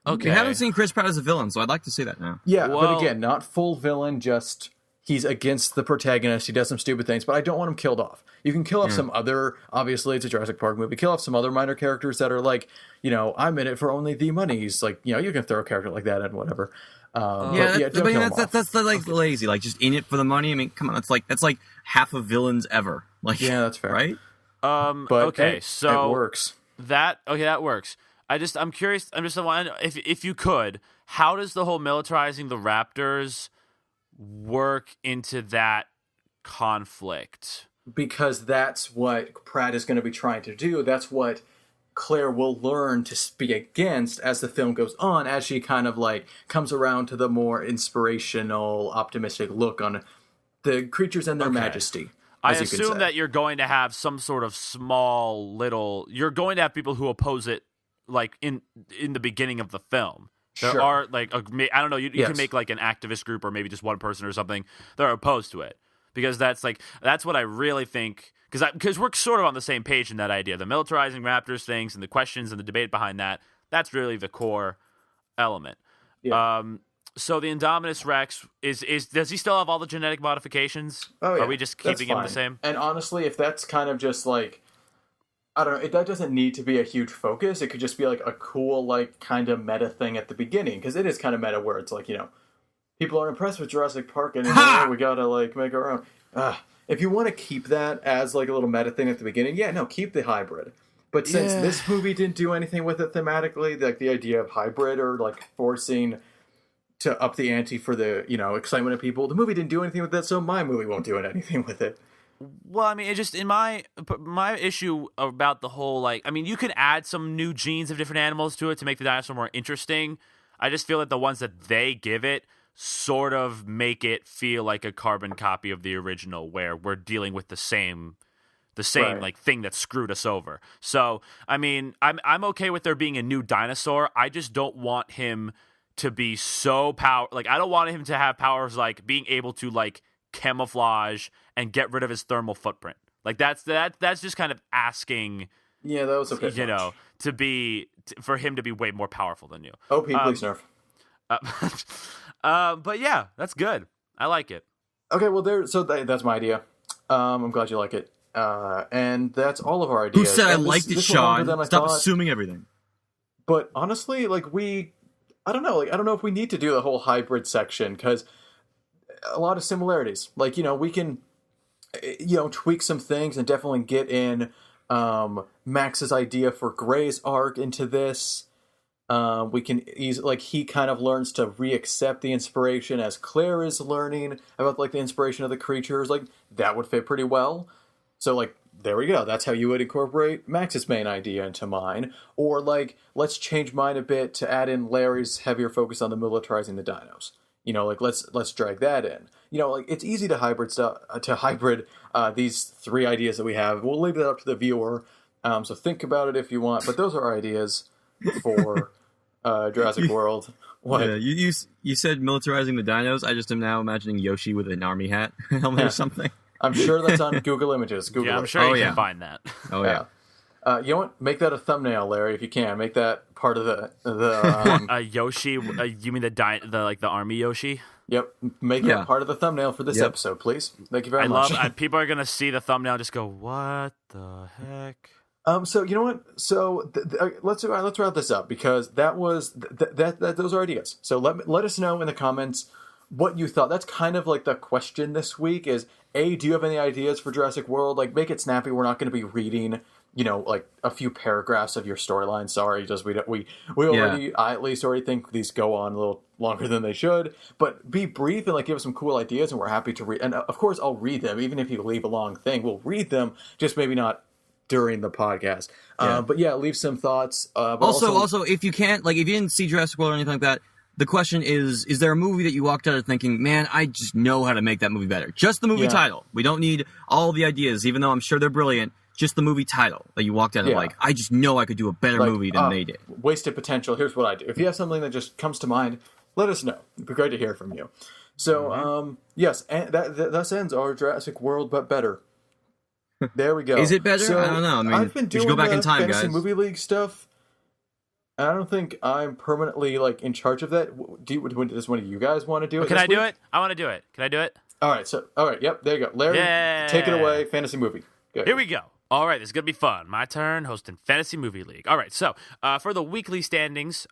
Okay. We haven't seen Chris Pratt as a villain, so I'd like to see that now. Yeah, well, but again, not full villain, just he's against the protagonist. He does some stupid things, but I don't want him killed off. You can kill off some other, obviously it's a Jurassic Park movie, kill off some other minor characters that are like, I'm in it for only the money. He's like, you can throw a character like that in whatever. That's like lazy. Like just in it for the money. I mean, come on, that's like half of villains ever. Like, yeah, that's fair, right? But okay, so it works. That works. I'm curious. I'm just wondering if you could, how does the whole militarizing the Raptors work into that conflict? Because that's what Pratt is going to be trying to do. That's what Claire will learn to speak against as the film goes on, as she kind of like comes around to the more inspirational, optimistic look on the creatures and their majesty. I assume that you're going to have some sort of small little... You're going to have people who oppose it, like, in the begining of the film. There are, like, I don't know, you can make, like, an activist group or maybe just one person or something that are opposed to it. Because that's what I really think... Because we're sort of on the same page in that idea. The militarizing Raptors things and the questions and the debate behind that, that's really the core element. Yeah. So the Indominus Rex does he still have all the genetic modifications? Oh, yeah. Are we just keeping him the same? And honestly, if that's kind of just like, I don't know, that doesn't need to be a huge focus. It could just be like a cool, like, kind of meta thing at the beginning. Because it is kind of meta where it's like, people are impressed with Jurassic Park and we gotta like make our own. If you want to keep that as like a little meta thing at the beginning, keep the hybrid. But since this movie didn't do anything with it thematically, like the idea of hybrid or like forcing to up the ante for the, excitement of people, the movie didn't do anything with that, so my movie won't do anything with it. Well, I mean, it just, in my issue about the whole, like, I mean, you can add some new genes of different animals to it to make the dinosaur more interesting. I just feel that the ones that they give it sort of make it feel like a carbon copy of the original, where we're dealing with the same right. Like thing that screwed us over. So, I mean, I'm okay with there being a new dinosaur. I just don't want him to be so I don't want him to have powers like being able to like camouflage and get rid of his thermal footprint. Like that's just kind of asking. Yeah, that was a bit much. For him to be way more powerful than you. OP, please nerf. But yeah, that's good. I like it. Okay, well, that's my idea. I'm glad you like it. And that's all of our ideas. Who said I liked it, Sean? Stop assuming everything. But honestly, like I don't know. Like I don't know if we need to do the whole hybrid section because a lot of similarities. Like we can, tweak some things and definitely get in Max's idea for Gray's arc into this. We can he kind of learns to re-accept the inspiration as Claire is learning about like the inspiration of the creatures. Like that would fit pretty well. So like there we go. That's how you would incorporate Max's main idea into mine. Or like let's change mine a bit to add in Larry's heavier focus on the militarizing the dinos. Let's drag that in. Like it's easy to hybrid these three ideas that we have. We'll leave that up to the viewer. So think about it if you want. But those are our ideas for Jurassic World. What? Yeah, you said militarizing the dinos. I just am now imagining Yoshi with an army hat helmet or something. I'm sure that's on Google Images. I'm sure you can find that. Oh yeah. You know what? Make that a thumbnail, Larry, if you can. Make that part of the Yoshi. You mean the army Yoshi? Yep. Make that part of the thumbnail for this episode, please. Thank you very much. People are gonna see the thumbnail and just go, "What the heck?" So you know what? So let's wrap this up because that was those are ideas. So let us know in the comments what you thought. That's kind of like the question this week is, do you have any ideas for Jurassic World? Like, make it snappy. We're not going to be reading, like a few paragraphs of your storyline. Sorry, just we already, I at least already think these go on a little longer than they should. But be brief and like give us some cool ideas, and we're happy to read. And of course, I'll read them, even if you leave a long thing. We'll read them, just maybe not during the podcast. Yeah. But yeah, leave some thoughts. But Also, if you can't, like, if you didn't see Jurassic World or anything like that, the question is there a movie that you walked out of thinking, man, I just know how to make that movie better? Just the movie title. We don't need all the ideas, even though I'm sure they're brilliant. Just the movie title that you walked out of like, I just know I could do a better movie than they did. Wasted potential. Here's what I do. If you have something that just comes to mind, let us know. It'd be great to hear from you. So, yes, and that thus ends our Jurassic World, but better. There we go. Is it better? So, I don't know. I mean, I've been doing go back in time, Fantasy guys. Movie League stuff. I don't think I'm permanently like in charge of that. Does one of you guys want to do it? Can I do it? I want to do it. Can I do it? All right. Yep. There you go, Larry. Take it away. Fantasy movie. Good. Here we go. All right, this is going to be fun. My turn hosting Fantasy Movie League. All right, so for the weekly standings,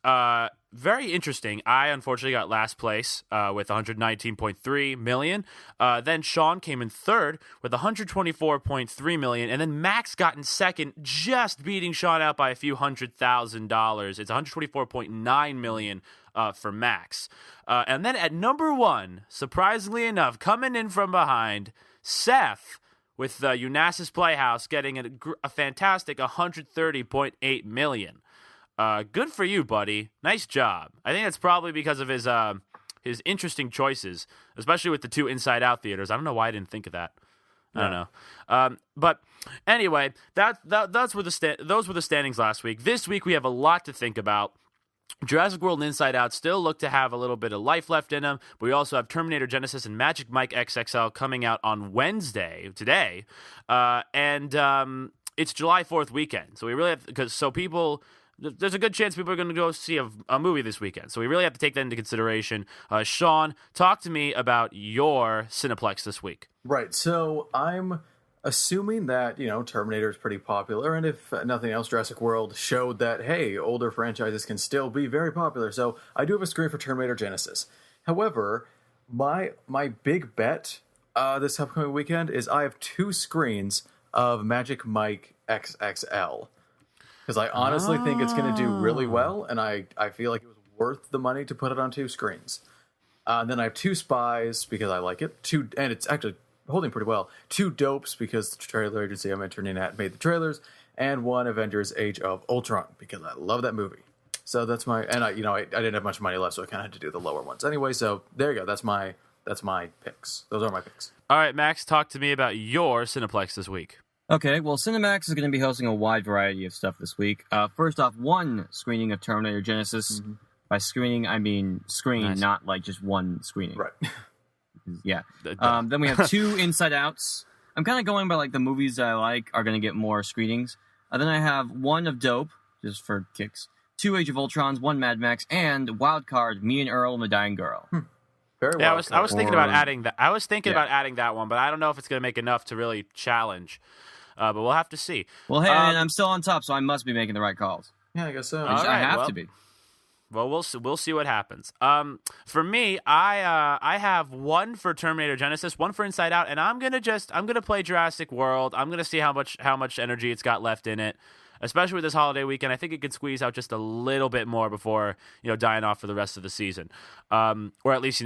very interesting. I unfortunately got last place with 119.3 million. Then Sean came in third with 124.3 million. And then Max got in second, just beating Sean out by a few $100,000. It's 124.9 million for Max. And then at number one, surprisingly enough, coming in from behind, Seth, with Unasis Playhouse getting a fantastic 130.8 million. Good for you, buddy. Nice job. I think that's probably because of his interesting choices, especially with the two Inside Out theaters. I don't know why I didn't think of that. I don't know. But anyway, those were the standings last week. This week we have a lot to think about. Jurassic World and Inside Out still look to have a little bit of life left in them, but we also have Terminator Genesis and Magic Mike XXL coming out on Wednesday, today, and it's July 4th weekend, so we really have, there's a good chance people are going to go see a movie this weekend, so we really have to take that into consideration. Sean, talk to me about your Cineplex this week. Right, so I'm assuming that, Terminator is pretty popular, and if nothing else, Jurassic World showed that, hey, older franchises can still be very popular. So I do have a screen for Terminator Genesis. However, my big bet this upcoming weekend is I have 2 screens of Magic Mike XXL. Because I honestly think it's going to do really well, and I feel like it was worth the money to put it on 2 screens. And then I have 2 Spies, because I like it. And it's actually holding pretty well. 2 Dopes, because the trailer agency I'm interning at made the trailers, and 1 Avengers Age of Ultron, because I love that movie. So that's my, and I didn't have much money left, so I kind of had to do the lower ones anyway. So there you go. That's my picks. Those are my picks. All right, Max, talk to me about your Cineplex this week. Okay, well, Cinemax is going to be hosting a wide variety of stuff this week. First off, 1 screening of Terminator Genesis. Mm-hmm. By screening, I mean screen, nice. Not like just 1 screening. Right. Yeah. Then we have 2 Inside Outs. I'm kind of going by like the movies that I like are going to get more screenings. Then I have 1 of Dope, just for kicks. 2 Age of Ultrons, 1 Mad Max, and wild card, Me and Earl and the Dying Girl. Very well. Yeah, I was thinking about adding that. I was thinking about adding that one, but I don't know if it's going to make enough to really challenge. But we'll have to see. Well, hey, I'm still on top, so I must be making the right calls. Yeah, I guess so. I have to be. Well, we'll see what happens. For me, I have 1 for Terminator Genesis, 1 for Inside Out, and I'm gonna play Jurassic World. I'm gonna see how much energy it's got left in it, especially with this holiday weekend. I think it could squeeze out just a little bit more before dying off for the rest of the season, or at least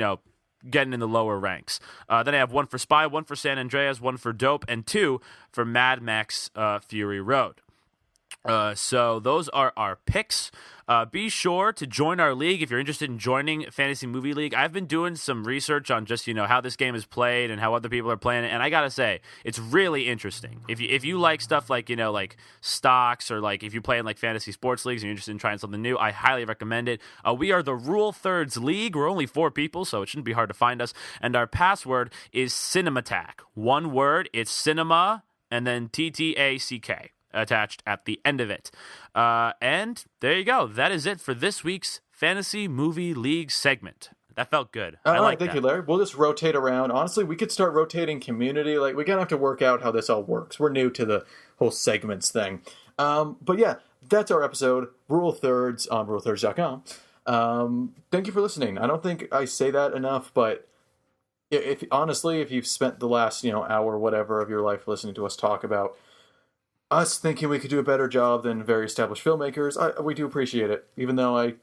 getting in the lower ranks. Then I have 1 for Spy, 1 for San Andreas, 1 for Dope, and 2 for Mad Max Fury Road. So those are our picks. Be sure to join our league if you're interested in joining Fantasy Movie League. I've been doing some research on just how this game is played and how other people are playing it, and I gotta say it's really interesting. If you like stuff like like stocks, or like if you play in like fantasy sports leagues and you're interested in trying something new, I highly recommend it. We are the Rule Thirds League. We're only 4 people, so it shouldn't be hard to find us. And our password is cinemattack. 1 word. It's cinema and then TTACK. Attached at the end of it. And there you go. That is it for this week's Fantasy Movie League segment. That felt good. I like that. Thank you, Larry. We'll just rotate around. Honestly, we could start rotating community. Like, we gotta have to work out how this all works. We're new to the whole segments thing. But yeah, that's our episode. Rule Thirds on rulethirds.com. Thank you for listening. I don't think I say that enough, but if you've spent the last hour or whatever of your life listening to us talk about us thinking we could do a better job than very established filmmakers, we do appreciate it. Even though I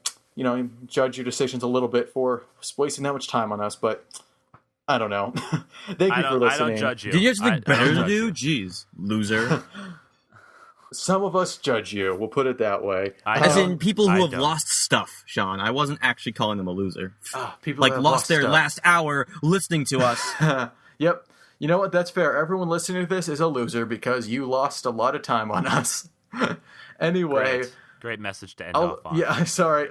judge your decisions a little bit for wasting that much time on us, but I don't know. Thank you for listening. I don't judge you. Did you have something better to do? Jeez, loser. Some of us judge you. We'll put it that way. As in people who have don't. lost stuff, Sean. I wasn't actually calling them a loser. People Like that have lost their stuff. last hour listening to us. Yep. You know what? That's fair. Everyone listening to this is a loser because you lost a lot of time on us. Anyway. Great message to end off on. Yeah, sorry.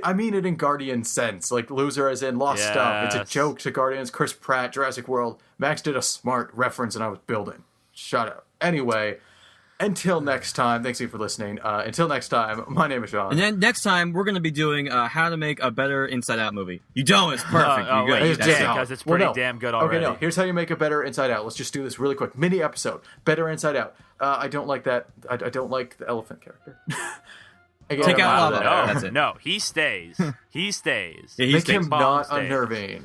I mean it in Guardian sense. Like, loser as in lost stuff. It's a Yes. joke to Guardians. Chris Pratt, Jurassic World. Max did a smart reference and I was building. Shut up. Anyway, until next time, thanks you for listening. Until next time, my name is Sean. And then next time, we're going to be doing how to make a better Inside Out movie. You don't. It's perfect. You're good. Wait, That's yeah, it. because it's pretty damn good already. Okay, no. Here's how you make a better Inside Out. Let's just do this really quick. Mini episode. Better Inside Out. I don't like that. I don't like the elephant character. Again, Take I'm out of Lava. there. That's it. No, he stays. He stays. Yeah, Make him Bomb not stays. unnerving.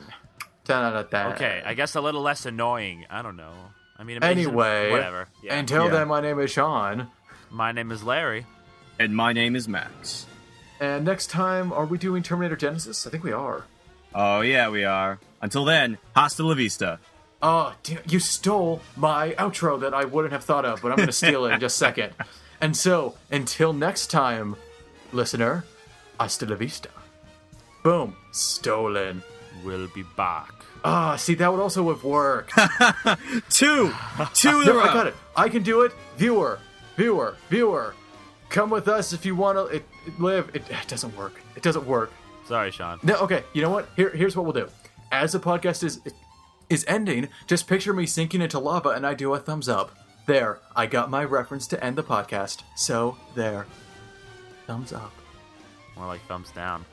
10 out of 10. Okay, I guess a little less annoying. I don't know. I mean, it makes it- Anyway, whatever. Yeah. until Yeah. then, my name is Sean. My name is Larry. And my name is Max. And next time, are we doing Terminator Genesis? I think we are. Oh, yeah, we are. Until then, hasta la vista. Oh, you stole my outro that I wouldn't have thought of, but I'm going to steal it in just a second. And so, until next time, listener, hasta la vista. Boom. Stolen. We'll be back. See, that would also have worked. Two in a No, row. I got it. I can do it. Viewer. Come with us if you want to live. It doesn't work. It doesn't work. Sorry, Sean. No, okay. You know what? Here's what we'll do. As the podcast is ending, just picture me sinking into lava and I do a thumbs up. There. I got my reference to end the podcast. So, there. Thumbs up. More like thumbs down.